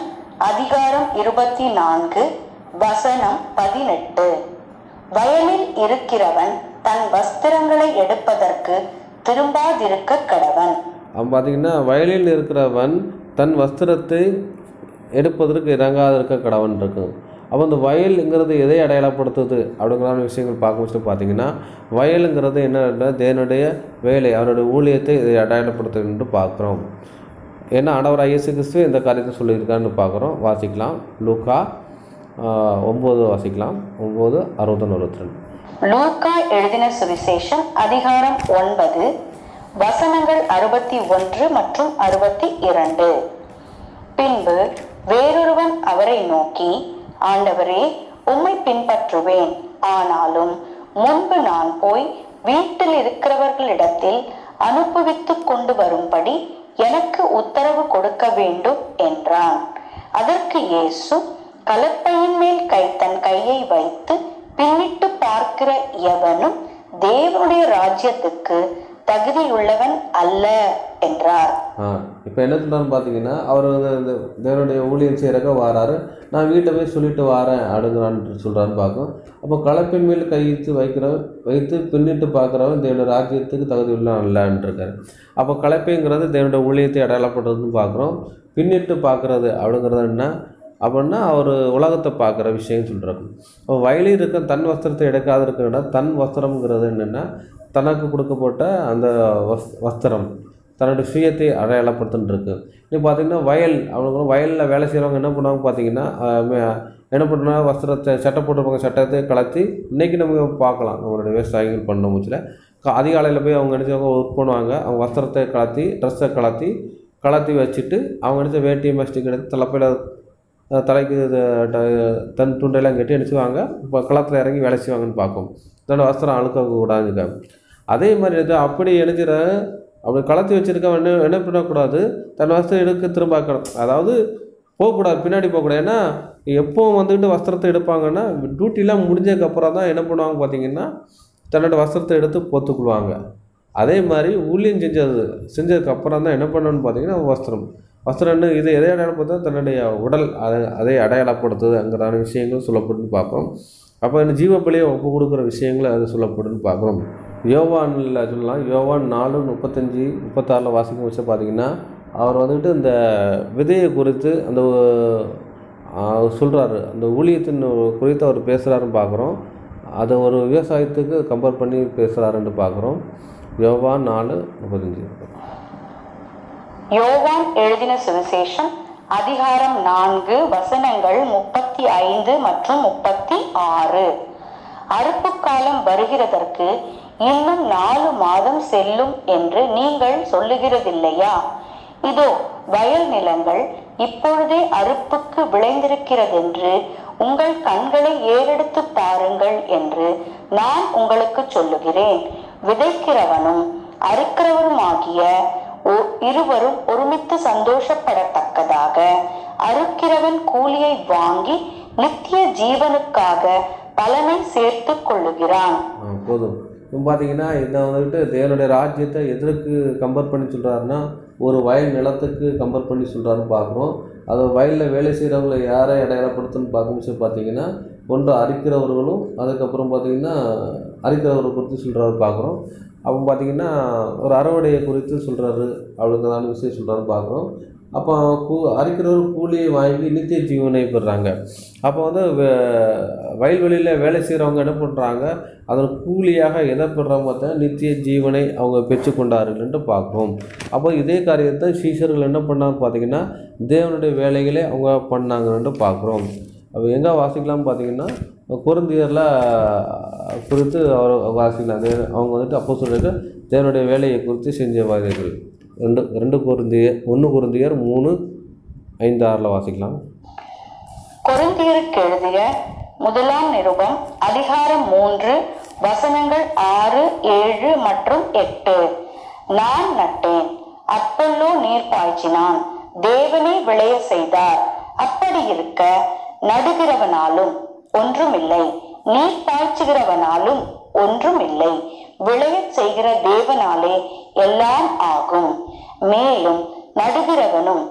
அதிகாரம் 24 வசனம் 18. வயலில் இருக்கிறவன் தன் வஸ்திரங்களை எடுப்பதற்கு திரும்பாதிருக்க கடவன். அவன் பார்த்தீங்கன்னா வயலில் இருக்கிறவன் தன் வஸ்திரத்தை எடுப்பதற்கு இறங்காதிருக்க கடவன் இருக்கு. அப்போ இந்த வயலுங்கிறது எதை அடையாளப்படுத்துது அப்படிங்கிற விஷயங்கள் பார்க்கும்போது பார்த்தீங்கன்னா வயலுங்கிறது என்ன தேவனுடைய வேலை, அவருடைய ஊழியத்தை இதை அடையாளப்படுத்துன்னு பார்க்குறோம். ஏன்னா ஆண்டவர் இயேசு கிறிஸ்து இந்த காரியத்தை சொல்லியிருக்கான்னு பார்க்குறோம். வாசிக்கலாம் லூக்கா 9 வாசிக்கலாம் 9:61-62. லூக்கா எழுதின சுவிசேஷம் அதிகாரம் 9 வசனங்கள் 61 மற்றும் 62. பின்பு வேறொருவன் அவரை நோக்கி, ஆண்டவரே, உம்மை பின்பற்றுவேன், ஆனாலும் முன்பு நான் போய் வீட்டில் இருக்கிறவர்களிடத்தில் அனுப்புவித்து கொண்டு வரும்படி எனக்கு உத்தரவு கொடுக்க வேண்டும் என்றான். அதற்கு இயேசு, கலப்பையின் மேல் தன் கையை வைத்து பின்னிட்டு பார்க்கிற எவனும் தேவனுடைய ராஜ்யத்துக்கு தகுதியுள்ளவன் அல்ல என்றார். இப்போ என்ன சொல்றான்னு பார்த்தீங்கன்னா அவர் தேவனுடைய ஊழியம் செய்யறக்க வாராரு, நான் வீட்டை போய் சொல்லிட்டு வாரேன் அடுங்கிறான்னு சொல்றான்னு பார்க்கும். அப்போ கலப்பின் மேல் வைத்து பின்னிட்டு பார்க்குறவன் தேவனுடைய ராஜ்யத்துக்கு தகுதி உள்ள அல்லன்னு இருக்காரு. அப்போ கலப்பைங்கிறது தேவனுடைய ஊழியத்தை அடையாளப்படுறதுன்னு பார்க்குறோம். பின்னிட்டு பார்க்குறது அப்படிங்கிறது என்ன அப்படின்னா அவர் உலகத்தை பார்க்குற விஷயம் சொல்கிறாங்க. இப்போ வயலில் இருக்க தன் வஸ்திரத்தை எடுக்காத இருக்கிற தன் வஸ்திரம்ங்கிறது என்னென்னா தனக்கு கொடுக்கப்பட்ட அந்த வஸ்திரம் தன்னுடைய சுயத்தை அடையாளப்படுத்துன்னு. இப்போ பார்த்திங்கன்னா அவங்க வயலில் வேலை செய்கிறவங்க என்ன பண்ணுவாங்க பார்த்தீங்கன்னா என்ன பண்ணுறாங்க, வஸ்திரத்தை சட்டை போட்டிருப்பாங்க, சட்டத்தை கலத்தி இன்றைக்கி நமக்கு பார்க்கலாம் நம்மளுடைய விவசாயிகள் பண்ண முச்சில் அதிகாலையில் போய் அவங்க நினச்சவங்க ஒர்க் பண்ணுவாங்க. அவங்க வஸ்திரத்தை ட்ரெஸ்ஸை கலத்தி வச்சுட்டு அவங்க நினச்ச வேட்டியை மஸ்டிக் எடுத்து தலைக்கு தன் துண்டையெல்லாம் கட்டி அடிச்சுவாங்க. இப்போ களத்தில் இறங்கி வேலை செய்வாங்கன்னு பார்க்கும். தன்னோட வஸ்திரம் அழுக்கக்கூடாதுங்க. அதே மாதிரி அப்படி எழுதிற அப்படி கலத்தி வச்சுருக்கவன் என்ன பண்ணக்கூடாது, தன் வஸ்திரம் எடுக்க திரும்பாக்கணும். அதாவது போகக்கூடாது, பின்னாடி போகக்கூடாது. ஏன்னா எப்போவும் வந்துக்கிட்டு வஸ்திரத்தை எடுப்பாங்கன்னா டியூட்டிலாம் முடிஞ்சதுக்கப்புறம் தான் என்ன பண்ணுவாங்க பார்த்தீங்கன்னா தன்னோட வஸ்திரத்தை எடுத்து பொத்துக்குள்வாங்க. அதே மாதிரி ஊழியம் செஞ்சதுக்கப்புறம் தான் என்ன பண்ணணும்னு பார்த்தீங்கன்னா வஸ்திரம்னு இது எதை அடையாளப்படுத்த தன்னுடைய உடல் அதை அடையாளப்படுத்துதுங்கிறான விஷயங்கள் சொல்லப்படுன்னு பார்ப்போம். அப்போ இந்த ஜீவப்பலியை ஒப்பு கொடுக்குற விஷயங்கள் அது சொல்லப்படுன்னு பார்க்குறோம். யோவானில் சொல்லலாம். யோவான் 4:35-36 வாசிக்கும் வச்சு பார்த்தீங்கன்னா அவர் வந்துட்டு இந்த விதையை குறித்து அந்த சொல்கிறாரு, அந்த ஊழியத்தின் குறித்து அவர் பேசுகிறாருன்னு பார்க்குறோம். அதை ஒரு விவசாயத்துக்கு கம்பேர் பண்ணி பேசுகிறாருன்னு பார்க்குறோம். யோவான் 4:35. யோவான் எழுதின சுவிசேஷம் அதிகாரம் 4 வசனங்கள் 35 மற்றும் 36. அறுப்பு காலம் வருகிறதற்கு இன்னும் 4 மாதம் செல்லும் என்று நீங்கள் சொல்லுகிறதில்லையா? இதோ வயல் நிலங்கள் இப்பொழுதே அறுப்புக்கு விளைந்திருக்கிறதென்று உங்கள் கண்களை ஏறெடுத்து பாருங்கள் என்று நான் உங்களுக்கு சொல்லுகிறேன். விதைக்கிறவனும் அறுக்கிறவருமாகிய இருவரும் ஒருமித்து சந்தோஷப்படத்தக்கதாக அறுக்கிறவன் கூலியை வாங்கி நித்திய ஜீவனுக்காக பலனை சேர்த்து கொள்ளுகிறான். போதும். பார்த்தீங்கன்னா இதை வந்துட்டு தேவனுடைய ராஜ்யத்தை எதற்கு கம்பேர் பண்ணி சொல்கிறாருன்னா ஒரு வயல் நிலத்துக்கு கம்பேர் பண்ணி சொல்கிறாருன்னு பார்க்குறோம். அது வயலில் வேலை செய்கிறவங்களை யாரை அடையாளப்படுத்துன்னு பார்க்கும்போது பார்த்தீங்கன்னா ஒன்று அரிக்கிறவர்களும் அதுக்கப்புறம் பார்த்திங்கன்னா அரிக்கிறவர்களை குறித்து சொல்கிறாரு பார்க்குறோம். அப்போ பார்த்திங்கன்னா ஒரு அறுவடையை குறித்து சொல்கிறாரு அப்படிங்கிறதான விஷயம் சொல்கிறாருன்னு பார்க்குறோம். அப்போ அரிக்கிறவர் கூலியை வாங்கி நித்திய ஜீவனை பெறுறாங்க. அப்போ வந்து வயல்வெளியில் வேலை செய்கிறவங்க என்ன பண்ணுறாங்க, அதன் கூலியாக எதை பெறுறாங்க பார்த்தா நித்திய ஜீவனை அவங்க பெற்றுக்கொண்டார்கள்ன்ட்டு பார்க்குறோம். அப்போ இதே காரியத்தை சீஷர்கள் என்ன பண்ணாங்க பார்த்திங்கன்னா தேவனுடைய வேலைகளை அவங்க பண்ணாங்கன்ட்டு பார்க்குறோம். அப்போ எங்கே வாசிக்கலாம்னு பார்த்தீங்கன்னா கொரிந்தியரில் குறித்து அவர் வாசிக்கலாம். அவங்க வந்துட்டு அப்போஸ்தலர்கள் தேவனுடைய வேலையை குறித்து செஞ்ச வாரியர்கள் 1 கொரிந்தியர் 3:5-6 வாசிக்கலாம். கொரிந்தியருக்கு எழுதிய முதலாம் நிருபம் அதிகாரம் 3 வசனங்கள் 6, 7 மற்றும் 8. நான் நட்டேன், அப்பல்லோ நீர் பாய்ச்சினான், தேவனே விளைய செய்தார். அப்படி இருக்க நடுகிறவனாலும் ஒன்றுமில்லை, நீர் பாய்ச்சுகிறவனாலும் ஒன்றுமில்லை, விளைய செய்கிற தேவனாலே எல்லாம் ஆகும். மேலும் நடுகிறவனும்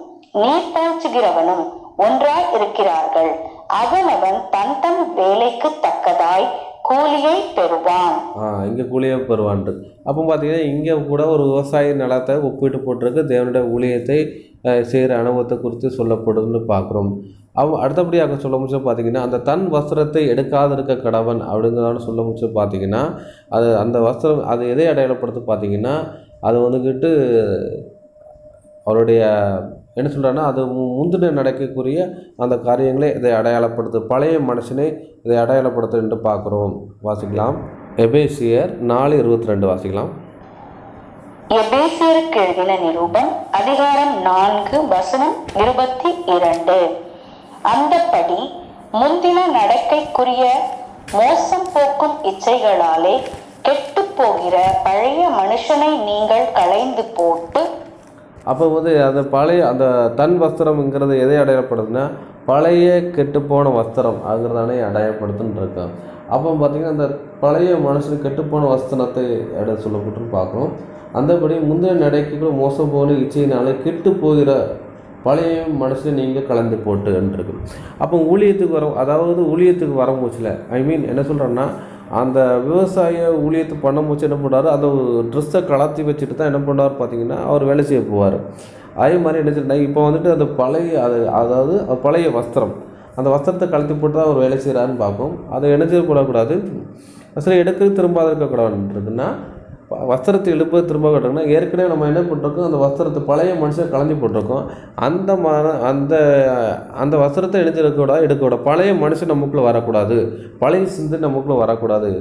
நீர் பாய்ச்சுகிறவனும் ஒன்றாய் இருக்கிறார்கள். அவனவன் தன் தன் வேலைக்கு தக்கதாய் கூலியை பெறுவான். இங்கே கூலியை பெறுவான்ட்டு. அப்போ பார்த்தீங்கன்னா இங்கே கூட ஒரு விவசாய நிலத்தை ஒப்பிட்டு போட்டிருக்கு தேவனுடைய ஊழியத்தை செய்கிற அனுபவத்தை குறித்து சொல்லப்படுதுன்னு பார்க்குறோம். அடுத்தபடியாக சொல்ல முடிச்சு பார்த்தீங்கன்னா அந்த தன் வஸ்திரத்தை எடுக்காது இருக்க கடவன் அப்படிங்கிறதான சொல்ல முடிச்சு பார்த்தீங்கன்னா அந்த வஸ்திரம் அது எதை அடையாளப்படுத்து பார்த்தீங்கன்னா அது வந்துக்கிட்டு அவருடைய என்ன சொல்கிறான்னா அது முந்தின நடக்கக்கூடிய அந்த காரியங்களே இதை அடையாளப்படுத்து, பழைய மனுஷனை இதை அடையாளப்படுத்து என்று பார்க்குறோம். வாசிக்கலாம். எபேசியர் 4:22 வாசிக்கலாம். எபேசியருக்கு எழுதின நிருபம் அதிகாரம் 4 வசனம் 22. அந்தப்படி முந்தின நடக்கைக்குரிய மோசம் போக்கும் இச்சைகளாலே கெட்டு போகிற பழைய மனுஷனை நீங்கள் களைந்து போட்டு. அப்போ வந்து அந்த பழைய அந்த தன் வஸ்திரம்ங்கிறது எதை அடையாளப்படுதுன்னா பழைய கெட்டுப்போன வஸ்திரம் அதுங்கிறதானே அடையாளப்படுத்துன்னு இருக்கோம். அப்போ பார்த்திங்கன்னா அந்த பழைய மனுஷனுக்கு கெட்டுப்போன வஸ்திரத்தை சொல்லப்பட்டுன்னு பார்க்குறோம். அந்தபடி முந்தின நடைக்கு மோசம் போல இச்சையினாலே கெட்டு போகிற பழைய மனுஷனை நீங்கள் கலந்து போட்டுருக்கு. அப்போ ஊழியத்துக்கு வர மூச்சில் என்ன சொல்கிறேன்னா அந்த விவசாய ஊழியத்தை பண்ண மூச்சு என்ன பண்ணுறாரு, அந்த ட்ரெஸ்ஸை கலத்தி வச்சுட்டு தான் என்ன பண்ணுறாரு பார்த்தீங்கன்னா அவர் வேலை செய்ய போவார். அதே மாதிரி என்ன சொல்லிட்டா இப்போ வந்துட்டு அந்த பழைய வஸ்திரம் அந்த வஸ்திரத்தை கலத்தி போட்டு தான் அவர் வேலை செய்கிறாருன்னு பார்ப்போம். அதை என்ன செய்யக்கூடாது, வஸ்திரம் எடுக்கிறது திரும்பாத இருக்கக்கூடாதுன்னா வஸ்திரத்தை எழுப்பது திரும்ப கட்டுறோம்னா ஏற்கனவே நம்ம என்ன பண்ணிருக்கோம் அந்த வஸ்திரத்தை பழைய மனுஷன் கலந்து போட்டிருக்கோம். அந்த வஸ்திரத்தை எடுக்கக்கூடாது. பழைய மனுஷன் நமக்குள்ளே வரக்கூடாது, பழைய சிந்து நமக்குள்ளே வரக்கூடாது,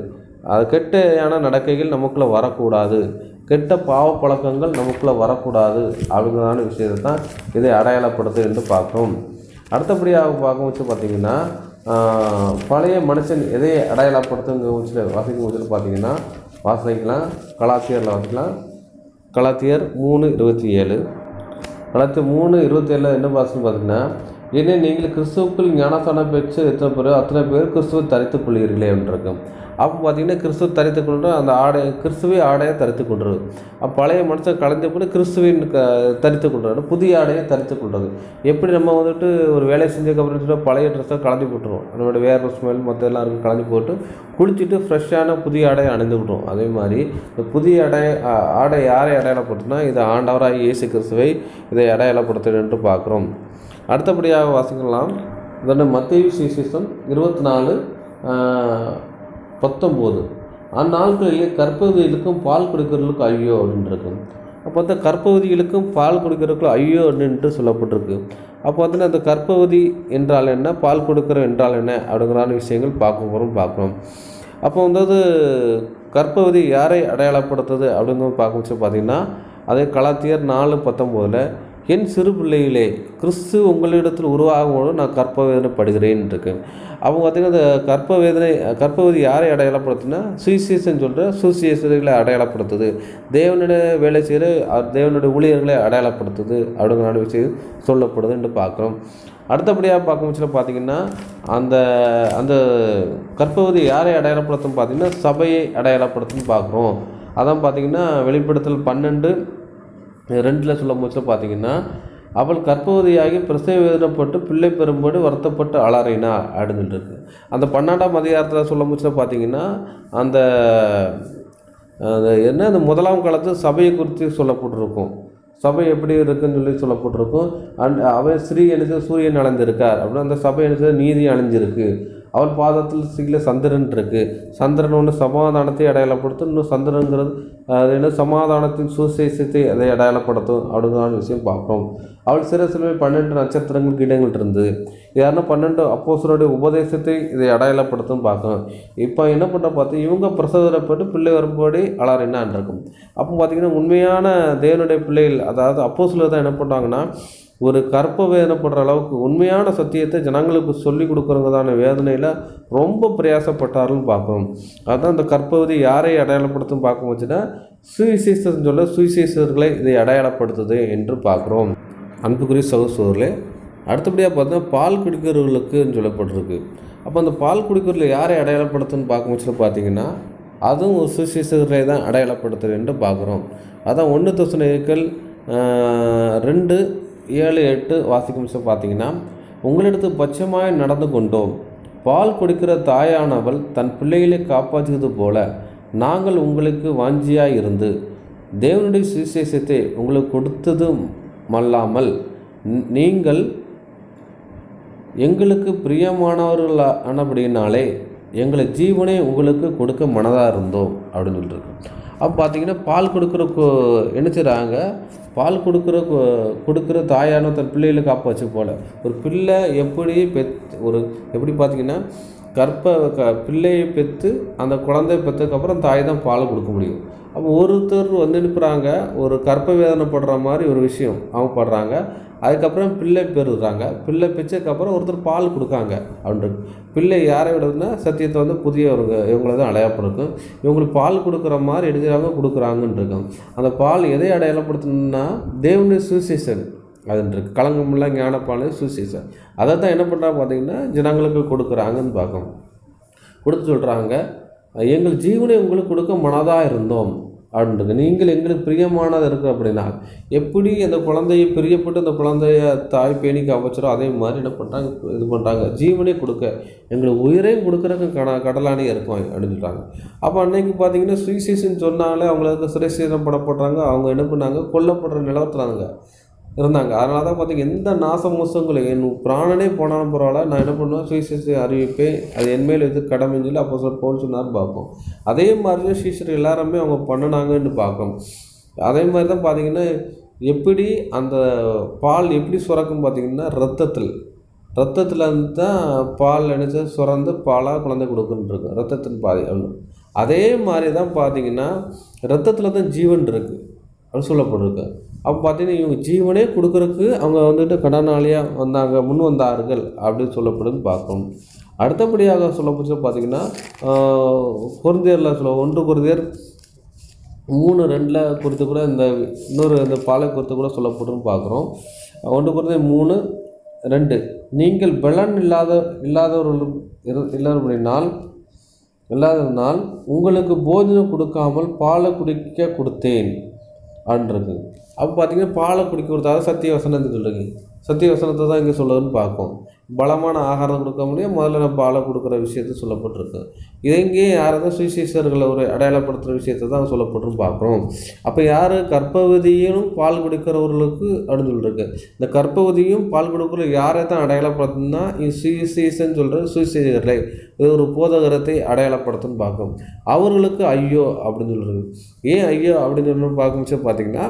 அது கெட்டையான நடக்கைகள் நமக்குள்ளே வரக்கூடாது, கெட்ட பாவ பழக்கங்கள் நமக்குள்ளே வரக்கூடாது அப்படிங்கிறதான விஷயத்தை தான் இதை அடையாளப்படுத்து என்று பார்க்கும். அடுத்தபடியாக பார்க்க வச்சு பார்த்திங்கன்னா பழைய மனுஷன் எதை அடையாளப்படுத்துங்க வாசிக்கும் வச்சுட்டு பார்த்திங்கன்னா வாசிக்கலாம். கலாத்தியரில் வாசிக்கலாம். கலாத்தியர் 3:27. கலாத்தியர் 3:27 என்ன வாசிக்கும் பார்த்தீங்கன்னா ஏன்னா நீங்கள் கிறிஸ்துவுக்குள் ஞானஸ்தானம் பெற்று எத்தனை பேர் அத்தனை பேர் கிறிஸ்துவை தரித்துக் கொள்கிறீர்களே என்றிருக்கும். அப்போ பார்த்தீங்கன்னா கிறிஸ்துவ தரித்து கொண்டு அந்த கிறிஸ்துவை ஆடையை தரித்து கொள்வது. அப்போ பழைய மனுஷன் கலந்து போட்டு கிறிஸ்துவின் தரித்து கொள்வது, புதிய ஆடையை தரித்து கொள்வது. எப்படி நம்ம வந்துட்டு ஒரு வேலையை செஞ்சதுக்கப்புறம் சொல்லிட்டு பழைய ட்ரெஸ்ஸை கலந்து போட்டுருவோம், நம்மளோட வேறு ஸ்மெல் மற்ற எல்லாம் இருக்கும் கலந்து போட்டு குளிச்சுட்டு ஃப்ரெஷ்ஷான புதிய ஆடையை அணிந்து விட்டுருவோம். அதே மாதிரி இந்த புதிய ஆடை யாரை அடையாளப்படுத்தினா இது ஆண்டவராக இயேசு கிறிஸ்துவை இதை அடையாளப்படுத்துது என்று பார்க்குறோம். அடுத்தபடியாக வாசிக்கலாம். இதோட மத்தேயு சுவிசேஷம் 24:19. அந்நாட்களில் கர்ப்பவதிகளுக்கும் பால் கொடுக்கிறவர்களுக்கு ஐயோ அப்படின்னு இருக்கும். அப்போ வந்து கர்ப்பவதிகளுக்கும் பால் கொடுக்கிறவர்களுக்கு ஐயோ அப்படின்னு சொல்லப்பட்டிருக்கு. அப்போ வந்து அந்த கர்ப்பவதி என்றால் என்ன, பால் கொடுக்குற என்றால் என்ன அப்படிங்கிறான விஷயங்கள் பார்க்கணும். அப்போ வந்து கர்ப்பவதி யாரை அடையாளப்படுத்துது அப்படிங்கிறது பார்க்க பார்த்தீங்கன்னா அதே கலாத்தியர் 4:19 என் சிறு பிள்ளைகளே கிறிஸ்து உங்களிடத்தில் உருவாகும்போது நான் கர்ப்பவேதனைப்படுகிறேன் இருக்கு. அவங்க பார்த்திங்கன்னா அந்த கர்ப்பவதி யாரை அடையாளப்படுத்துனா சுவிசேஷன் சொல்கிற சுவிசேஷர்களை அடையாளப்படுத்துது, தேவனுடைய வேலை செய்கிற தேவனுடைய ஊழியர்களை அடையாளப்படுத்துது அப்படிங்கிற விஷயம் சொல்லப்படுது என்று பார்க்குறோம். அடுத்தபடியாக பார்க்கும்போது பார்த்திங்கன்னா அந்த கர்ப்பவதி யாரை அடையாளப்படுத்தும் பார்த்திங்கன்னா சபையை அடையாளப்படுத்துன்னு பார்க்குறோம். அதான் பார்த்திங்கன்னா வெளிப்படுத்தல் 12:2 சொல்லும் போது பார்த்திங்கன்னா அவள் கர்ப்பவதியாகி பிரசவ வேதனைப்பட்டு பிள்ளை பெறும்போது வருத்தப்பட்டு அலறினா அப்படின்னு இருக்கு. அந்த 12ஆம் அதிகாரத்தில் சொல்லும் போது பார்த்திங்கன்னா அந்த முதலாம் காலத்து சபையை குறித்து சொல்லப்பட்டிருக்கும். சபை எப்படி இருக்குன்னு சொல்லப்பட்டிருக்கும். அவன் ஸ்ரீ சூரியன் அணைஞ்சிருக்கார் அப்படின்னா அந்த சபை நீதி அணைஞ்சிருக்கு அவள் பாதத்தில் கீழே சந்திரன் இருக்குது. சந்திரன் ஒன்று சமாதானத்தை அடையாளப்படுத்தும், இன்னும் சந்திரங்கிறது அது என்ன சமாதானத்தின் சுசேஷத்தை அதை அடையாளப்படுத்தும் அப்படிங்கிற விஷயம் பார்க்குறோம். அவள் சிரசில் 12 நட்சத்திரங்களுக்கு இடங்கள் இருந்தது. யாருன்னா 12 அப்போஸ்தலருடைய உபதேசத்தை இதை அடையாளப்படுத்தும் பார்க்கணும். இப்போ என்ன பண்ணுற பார்த்து இவங்க பிரசவப்பட்டு பிள்ளை வரும்படி அலாரின்னான் இருக்கும். அப்போ பார்த்திங்கன்னா உண்மையான தேவனுடைய பிள்ளைகள், அதாவது அப்போஸ்தலர் தான் என்ன பண்ணுறாங்கன்னா ஒரு கற்ப வேதனைப்படுற அளவுக்கு உண்மையான சத்தியத்தை ஜனங்களுக்கு சொல்லி கொடுக்குறதான வேதனையில் ரொம்ப பிரயாசப்பட்டாருன்னு பார்க்கணும். அதுதான் இந்த கற்பவதி யாரை அடையாளப்படுத்தும் பார்க்க வச்சுன்னா சுவிசேஷம் சொல்ல சுவிசேஷர்களை இதை அடையாளப்படுத்துது என்று பார்க்குறோம். அன்புக்குரிய சகோதரர்களே, அடுத்தபடியாக பார்த்தா பால் குடிக்கிறவர்களுக்குன்னு சொல்லப்பட்டிருக்கு. அப்போ அந்த பால் குடிக்கிறவர்கள் யாரை அடையாளப்படுத்துன்னு பார்க்க வச்சுல பார்த்தீங்கன்னா அதுவும் ஒரு சுவிசேஷர்களை தான் அடையாளப்படுத்துது என்று பார்க்குறோம். அதான் 1 தெசலோனிக்கேயர் 2:7-8 வாசிக்கும் பார்த்தீங்கன்னா உங்களிடத்து பட்சமாய் நடந்து கொண்டோம். பால் கொடுக்கிற தாயானவள் தன் பிள்ளைகளை காப்பாற்றுவது போல நாங்கள் உங்களுக்கு வாஞ்சியாய் இருந்து தேவனுடைய சுவிசேஷத்தை உங்களுக்கு கொடுத்ததும் அல்லாமல் நீங்கள் எங்களுக்கு பிரியமானவர்கள் ஆனபடினாலே எங்களை ஜீவனை உங்களுக்கு கொடுக்க மனதாக இருந்தோம் அப்படின்னு சொல்லியிருக்கு. அப்போ பார்த்தீங்கன்னா பால் கொடுக்குற என்ன செய்கிறாங்க, பால் கொடுக்குற தாயான தன் பிள்ளைகளை காப்பாச்சு போல் ஒரு பிள்ளை எப்படி பார்த்தீங்கன்னா பிள்ளையை பெற்று அந்த குழந்தைய பெற்றதுக்கப்புறம் தாய் தான் பால் கொடுக்க முடியும். அப்போ ஒருத்தர் அனுப்புகிறாங்க ஒரு கற்ப வேதனைப்படுற மாதிரி ஒரு விஷயம் அவங்க படுறாங்க. அதுக்கப்புறம் பிள்ளை பெறுறாங்க. பிள்ளை பெற்றதுக்கப்புறம் ஒருத்தர் பால் கொடுக்காங்க அப்படின்றது. பிள்ளை யாரை விடுதுன்னா சத்தியத்தை புதியவங்க இவங்கள தான் அடையாளப்படுத்தும். இவங்களுக்கு பால் கொடுக்குற மாதிரி எடுக்கிறாங்க கொடுக்குறாங்கன்னு இருக்காங்க. அந்த பால் எதை அடையாளப்படுத்தணும்னா தேவனுடைய சுவிசேஷன் அதுன்றிருக்கு. களங்கமில்லாம் ஞானப்பால் சுவிசேஷன் அதை தான் என்ன பண்ணுறாங்க பார்த்தீங்கன்னா ஜனங்களுக்கு கொடுக்குறாங்கன்னு பார்க்கணும். கொடுத்து சொல்கிறாங்க எங்கள் ஜீவனை உங்களுக்கு கொடுக்க மனதாக இருந்தோம் அப்படின்றது. நீங்கள் எங்களுக்கு பிரியமானது இருக்குது அப்படின்னா எப்படி அந்த குழந்தையை பிரியப்பட்டு அந்த குழந்தைய தாய் பேணி காப்பாச்சரோ அதே மாதிரி என்ன பண்ணுறாங்க ஜீவனே கொடுக்க எங்களுக்கு உயிரையும் கொடுக்குறதுக்கு கடலானே இருக்கும் அப்படின்னு சொல்கிறாங்க. அப்போ அன்னைக்கு பார்த்தீங்கன்னா சுவிசேஷன் சொன்னாலே அவங்களுக்கு சிறைசேதப்படப்படுறாங்க. அவங்க என்ன பண்ணாங்க கொல்லப்படுற நிலவத்துறாங்க இருந்தாங்க. அதனால தான் பார்த்தீங்கன்னா எந்த நாசமோசங்களும் என் பிராணனே போனாலும் பரவாயில்ல நான் என்ன பண்ணுவேன் சுவிசேஷத்தை அறிவிப்பேன், அது என்மேல் எது கடமைன்னு சொல்லி அப்போ போன்னு சொன்னார்னு பார்ப்போம். அதே மாதிரி தான் சீஷர் எல்லாருமே அவங்க பண்ணினாங்கன்னு பார்க்கணும். அதே மாதிரி தான் பார்த்தீங்கன்னா எப்படி அந்த பால் எப்படி சுரக்கும் பார்த்தீங்கன்னா ரத்தத்தில் தான் பால் நினச்சா சுரந்து பாலாக குழந்தை கொடுக்குன்னு இருக்கும். ரத்தத்தின் பாதி அப்படின்னு அதே மாதிரி தான் பார்த்தீங்கன்னா ரத்தத்தில் தான் ஜீவன் இருக்குது அப்படின்னு சொல்லப்பட்டிருக்கு. அப்போ பார்த்தீங்கன்னா இவங்க ஜீவனே கொடுக்குறதுக்கு அவங்க கடனாளியாக முன் வந்தார்கள் அப்படின்னு சொல்லப்படுதுன்னு பார்க்கணும். அடுத்தபடியாக சொல்லப்பட்டு பார்த்தீங்கன்னா கொரிந்தியரில் 1 கொரிந்தியர் 3:2 குறித்து கூட இந்த பாலை குறித்து கூட சொல்லப்படுன்னு பார்க்குறோம். 1 கொரிந்தியர் 3:2 நீங்கள் பலன் இல்லாததனால் உங்களுக்கு போஜனம் கொடுக்காமல் பாலை குடிக்க கொடுத்தேன் அப்படின்றது. அப்போ பார்த்தீங்கன்னா பாலை குடிக்க கொடுத்தாத சத்திய வசனத்தை சொல்கிறீங்க. சத்திய வசனத்தை தான் இங்கே சொல்லுதுன்னு பார்ப்போம். பலமான ஆகாரம் கொடுக்க முடியும் முதல்ல நம்ம பாலை கொடுக்குற விஷயத்தை சொல்லப்பட்டிருக்கு. இங்கே யாராவது சுவிசேஷர்களை ஒரு அடையாளப்படுத்துகிற விஷயத்தை தான் சொல்லப்பட்டுன்னு பார்க்குறோம். அப்போ யார் கர்ப்பவதியும் பால் குடிக்கிறவர்களுக்கு அப்படின்னு சொல்லியிருக்கு. இந்த கர்ப்பவதியும் பால் கொடுக்குற யாரை தான் அடையாளப்படுத்தணும்னா சுவிசேஷன்னு சொல்கிற சுவிசேஷர்களை இது ஒரு போதகரத்தை அடையாளப்படுத்துன்னு பார்க்கணும். அவர்களுக்கு ஐயோ அப்படின்னு சொல்கிறது. ஏன் ஐயோ அப்படின்னு சொல்லி பார்க்கும்போது பார்த்தீங்கன்னா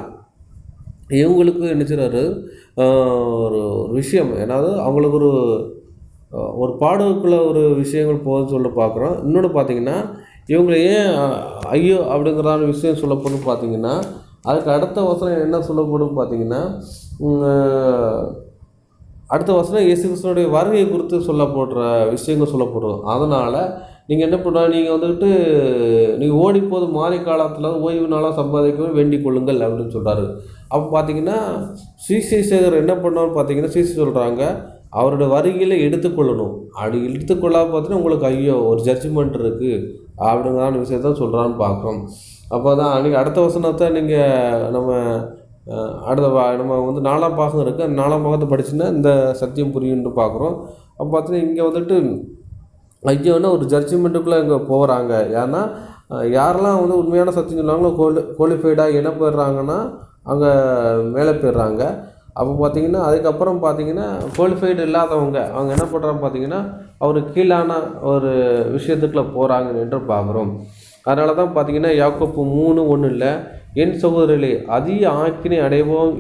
இவங்களுக்கு என்ன செய்றாரு ஒரு விஷயம் ஏன்னாவது அவங்களுக்கு ஒரு பாடுக்குள்ள ஒரு விஷயங்கள் போகுதுன்னு சொல்லி பார்க்குறோம். இன்னொன்று பார்த்தீங்கன்னா இவங்களை ஏன் ஐயோ அப்படிங்கிறதான விஷயம் சொல்லப்படும் பார்த்தீங்கன்னா அதுக்கு அடுத்த வசனம் என்ன சொல்லப்படும் பார்த்தீங்கன்னா அடுத்த வசனம் இயேசு கிறிஸ்துவினுடைய வருகையை குறித்து சொல்லப்படுற விஷயங்கள் சொல்லப்படும். அதனால் நீங்கள் என்ன பண்ணுவாங்க நீங்கள் ஓடிப்போது மாறி காலத்தில் ஓய்வு நாளாக சம்பாதிக்கவே வேண்டிக் கொள்ளுங்கள் அப்படின்னு சொல்கிறாரு. அப்போ பார்த்தீங்கன்னா சுவிசேஷகர் என்ன பண்ணுவான்னு பார்த்தீங்கன்னா சுவிசேஷர் சொல்கிறாங்க அவருடைய வருகையில் எடுத்துக்கொள்ளணும். அப்படி எடுத்துக்கொள்ளாமல் பார்த்தீங்கன்னா உங்களுக்கு ஐயோ ஒரு ஜட்ஜ்மெண்ட் இருக்குது அப்படிங்கிறதான விஷயத்தான் சொல்கிறான்னு பார்க்குறோம். அப்போ தான் அன்றைக்கி அடுத்த வசனத்தை நீங்கள் நம்ம 4ஆம் பாகம் இருக்குது. அந்த 4ஆம் பாகத்தை படிச்சுன்னா இந்த சத்தியம் புரியுன்னு பார்க்குறோம். அப்போ பார்த்தீங்கன்னா இங்கே ஐயோன்னா ஒரு ஜட்ஜ்மெண்ட்டுக்குள்ளே இங்கே போகிறாங்க. ஏன்னா யாரெல்லாம் உண்மையான சத்தியம் சொன்னாங்களோ குவாலிஃபைடாக என்ன போயிடுறாங்கன்னா அங்கே மேலே போயிடுறாங்க. அப்போ பார்த்தீங்கன்னா அதுக்கப்புறம் பார்த்தீங்கன்னா குவாலிஃபைடு இல்லாதவங்க அவங்க என்ன பண்ணுறாங்க பார்த்தீங்கன்னா அவர் கீழான ஒரு விஷயத்துக்குள்ளே போகிறாங்க என்று பார்க்குறோம். அதனால தான் பார்த்தீங்கன்னா யாக்கோப்பு 3:1 என் சகோதரர்களே அதிக ஆக்கினை அடைவோம்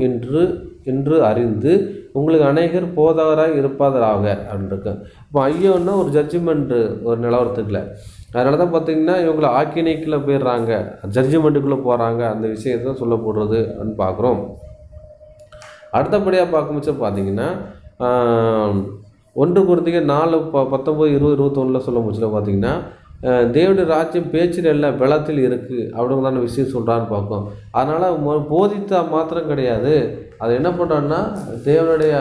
என்று அறிந்து உங்களுக்கு அநேகர் போதகராக இருப்பதாக அப்படின்னு இருக்கு. இப்போ ஐயோன்னா ஒரு ஜட்ஜ்மெண்ட்டு ஒரு நிலவரத்துக்குள்ள, அதனால தான் பார்த்தீங்கன்னா இவங்களை ஆக்கினைக்குள்ளே போயிடுறாங்க, ஜட்ஜ்மெண்ட்டுக்குள்ளே போகிறாங்க, அந்த விஷயத்தை சொல்லப்படுறது அப்படின்னு பார்க்குறோம். அடுத்தபடியாக பார்க்கும்போது பார்த்தீங்கன்னா 1 கொரிந்தியர் 4:19-20-21 சொல்ல முடிச்சுல பார்த்தீங்கன்னா தேவனுடைய ராஜ்யம் பேச்சில் இல்லை பலத்தில் இருக்குது அப்படிங்கிறதான விஷயம் சொல்கிறான்னு பார்ப்போம். அதனால் போதித்தா மாத்திரம் கிடையாது, அது என்ன பண்ணுறோன்னா தேவனுடைய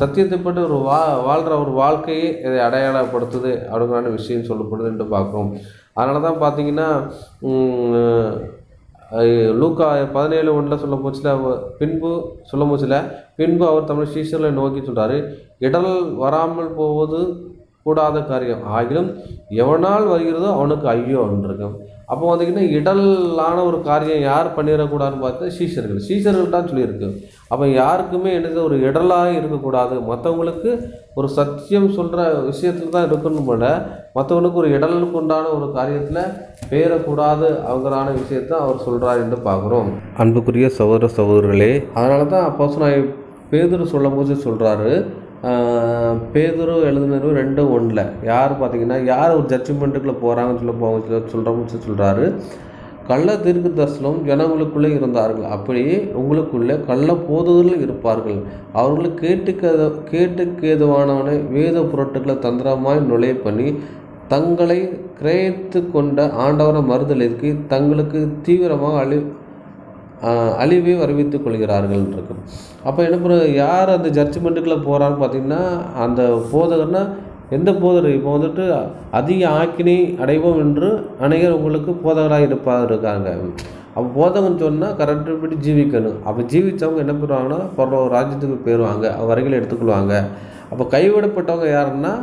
சத்தியத்தை பற்றி ஒரு வாழ்கிற ஒரு வாழ்க்கையை இதை அடையாளப்படுத்துது அப்படிங்கிறான விஷயம் சொல்லப்படுதுன்ட்டு பார்க்குறோம். அதனால தான் பார்த்தீங்கன்னா லூக்கா 17:1 சொல்ல போச்சுல பின்பு அவர் தமிழ் சீஷர்களை நோக்கி சொல்கிறாரு, இடல் வராமல் போவது கூடாத காரியம் ஆகிலும் எவனால் வருகிறதோ அவனுக்கு ஐயோ அப்படின்றிருக்கும். அப்போ பார்த்தீங்கன்னா இடலான ஒரு காரியம் யார் பண்ணிடக்கூடாதுன்னு பார்த்தா சீஷர்கள் தான் சொல்லியிருக்கு. அப்போ யாருக்குமே என்னது ஒரு இடலாக இருக்கக்கூடாது, மற்றவங்களுக்கு ஒரு சத்தியம் சொல்கிற விஷயத்தில் தான் இருக்கணும் போல மற்றவனுக்கு ஒரு இடலுக்கு உண்டான ஒரு காரியத்தில் பேரக்கூடாது அவங்களான விஷயத்தை அவர் சொல்கிறார் என்று பார்க்குறோம். அன்புக்குரிய சகோதர சகோதரர்களே, அதனால தான் அப்போஸ்தலனாகிய பேதுரு சொல்லும் போது சொல்கிறாரு, பேதுரு எழுதினது 2:1 யார் பார்த்தீங்கன்னா யார் ஒரு ஜட்ஜ்மெண்ட்டுக்குள்ளே போகிறாங்கன்னு சொல்கிறாரு, கள்ள தீர்க்க தரிசனம் ஜனங்களுக்குள்ளே இருந்தார்கள், அப்படியே உங்களுக்குள்ளே கள்ள போதுதல் இருப்பார்கள், அவர்களுக்கு கேட்டுக்கேதுவானவனை வேத பொருட்களை தந்திரமாய் நுழைய பண்ணி தங்களை கிரயித்து கொண்ட ஆண்டவரை மறுதலுக்கு தங்களுக்கு தீவிரமாக அழிவை அறிவித்துக் கொள்கிறார்கள் இருக்கு. அப்போ என்ன பண்ண யார் அந்த ஜட்ஜ்மெண்ட்டுக்குள்ளே போகிறான்னு பார்த்தீங்கன்னா அந்த போதகர்னா எந்த போதகர் இப்போ வந்துட்டு அதிக ஆக்கினை அடைவோம் என்று அநேகர் உங்களுக்கு போதகராக இருக்காங்க. அப்போ போதகன்னு சொன்னால் கரெக்டுபடி ஜீவிக்கணும். அப்போ ஜீவித்தவங்க என்ன பண்ணுவாங்கன்னா பொருள ராஜ்யத்துக்கு போயிடுவாங்க, வரிகளை எடுத்துக்கொள்வாங்க. அப்போ கைவிடப்பட்டவங்க யாருன்னா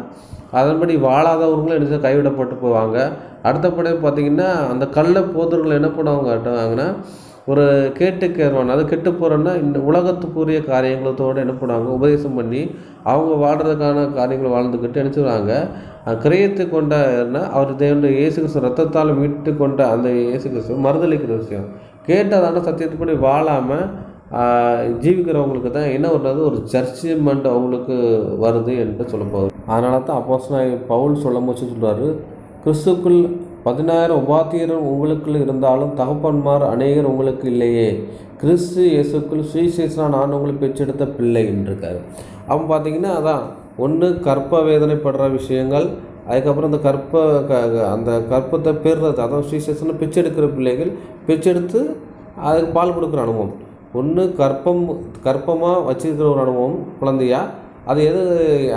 அதன்படி வாழாதவர்களும் என்ன கைவிடப்பட்டு போவாங்க. அடுத்தபடி பார்த்திங்கன்னா அந்த கள்ள போதர்கள் என்ன பண்ணுவாங்கன்னா ஒரு கேட்டுக்கேறுவான், அது கெட்டு போகிறோன்னா இந்த உலகத்துக்குரிய காரியங்களத்தோடு என்ன பண்ணுவாங்க உபதேசம் பண்ணி அவங்க வாழ்கிறதுக்கான காரியங்களை வாழ்ந்துக்கிட்டு என்ன செய்வாங்க கிரயத்து கொண்டனா அவர் தேவனுடைய இயேசு கிறிஸ்து ரத்தத்தால் மீட்டு கொண்ட அந்த இயேசு கிறிஸ்து மறுதளிக்கிற விஷயம் கேட்டதான சத்தியத்துப்படி வாழாமல் ஜீவிக்கிறவங்களுக்கு தான் என்ன வருது ஒரு ஜட்ஜ்மெண்ட் அவங்களுக்கு வருது என்று சொல்ல போகுது. அதனால தான் அப்போஸ்தலனாகிய பவுல் சொல்லும் போது சொல்கிறாரு, கிறிஸ்துக்குள் 10,000 உபாத்தியரும் உங்களுக்குள் இருந்தாலும் தகப்பன்மார் அநேகர் உங்களுக்கு இல்லையே, கிறிஸ்து இயேசுக்குள் சுவிசேஷனாக நான் உங்களுக்கு பெற்றெடுத்த பிள்ளை என்றிருக்காரு. அப்போ பார்த்தீங்கன்னா அதான் ஒன்று கற்ப வேதனைப்படுற விஷயங்கள், அதுக்கப்புறம் அந்த கற்பத்தை பெறுறது, அதான் சுவிசேஷனை பிச்செடுக்கிற பிள்ளைகள் பிச்செடுத்து அதுக்கு பால் கொடுக்குற அனுபவம். ஒன்று கற்பமாக வச்சுருக்கிற ஒரு அனுபவம் குழந்தையா, அது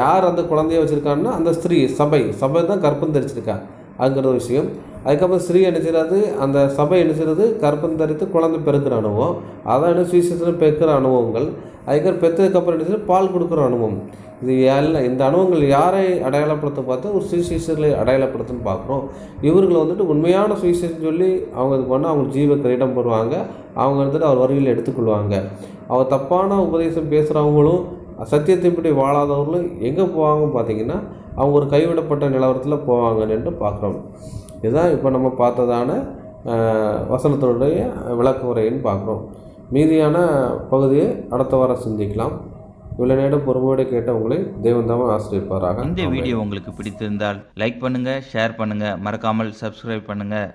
யார் அந்த குழந்தைய வச்சுருக்காங்கன்னா அந்த சபை தான் கற்பம் தரிச்சிருக்கா அதுங்கிற ஒரு விஷயம். அதுக்கப்புறம் ஸ்ரீ என்ன செய்கிறது, அந்த சபை என்ன செய்கிறது கற்பம் தரித்து குழந்தை பெருக்கிற அனுபவம், அதான் என்ன சுவிசேஷத்தில் பெருக்கிற அனுபவங்கள். அதுக்கப்புறம் பெற்றதுக்கப்புறம் என்ன செய்ய பால் கொடுக்குற அனுபவம். இது எல்லாம் இந்த அனுபவங்கள் யாரை அடையாளப்படுத்த பார்த்தா ஒரு சுவிசேஷர்களை அடையாளப்படுத்துன்னு பார்க்குறோம். இவர்களை வந்துட்டு உண்மையான சுவிசேஷம் சொல்லி அவங்க இது பண்ணால் அவங்க ஜீவ கிரீடம் போடுவாங்க, அவங்க வந்துட்டு அவர் வருகையில் எடுத்துக்கொள்வாங்க. அவர் தப்பான உபதேசம் பேசுகிறவங்களும் சத்தியத்தைப்படி வாழாதவர்களும் எங்கே போவாங்கன்னு பார்த்தீங்கன்னா அவங்க ஒரு கைவிடப்பட்ட நிலவரத்தில் போவாங்கன்னு என்று பார்க்குறோம். இதுதான் இப்போ நம்ம பார்த்ததான வசனத்தினுடைய விளக்க உரைன்னு பார்க்குறோம். மீதியான பகுதியை அடுத்த வாரம் சிந்திக்கலாம். இவ்வளோ நேரம் பொறுமையோடு கேட்டவங்களை தேவன் தாமே ஆசீர்வதிப்பாராக. இந்த வீடியோ உங்களுக்கு பிடித்திருந்தால் லைக் பண்ணுங்கள், ஷேர் பண்ணுங்கள், மறக்காமல் சப்ஸ்கிரைப் பண்ணுங்கள்.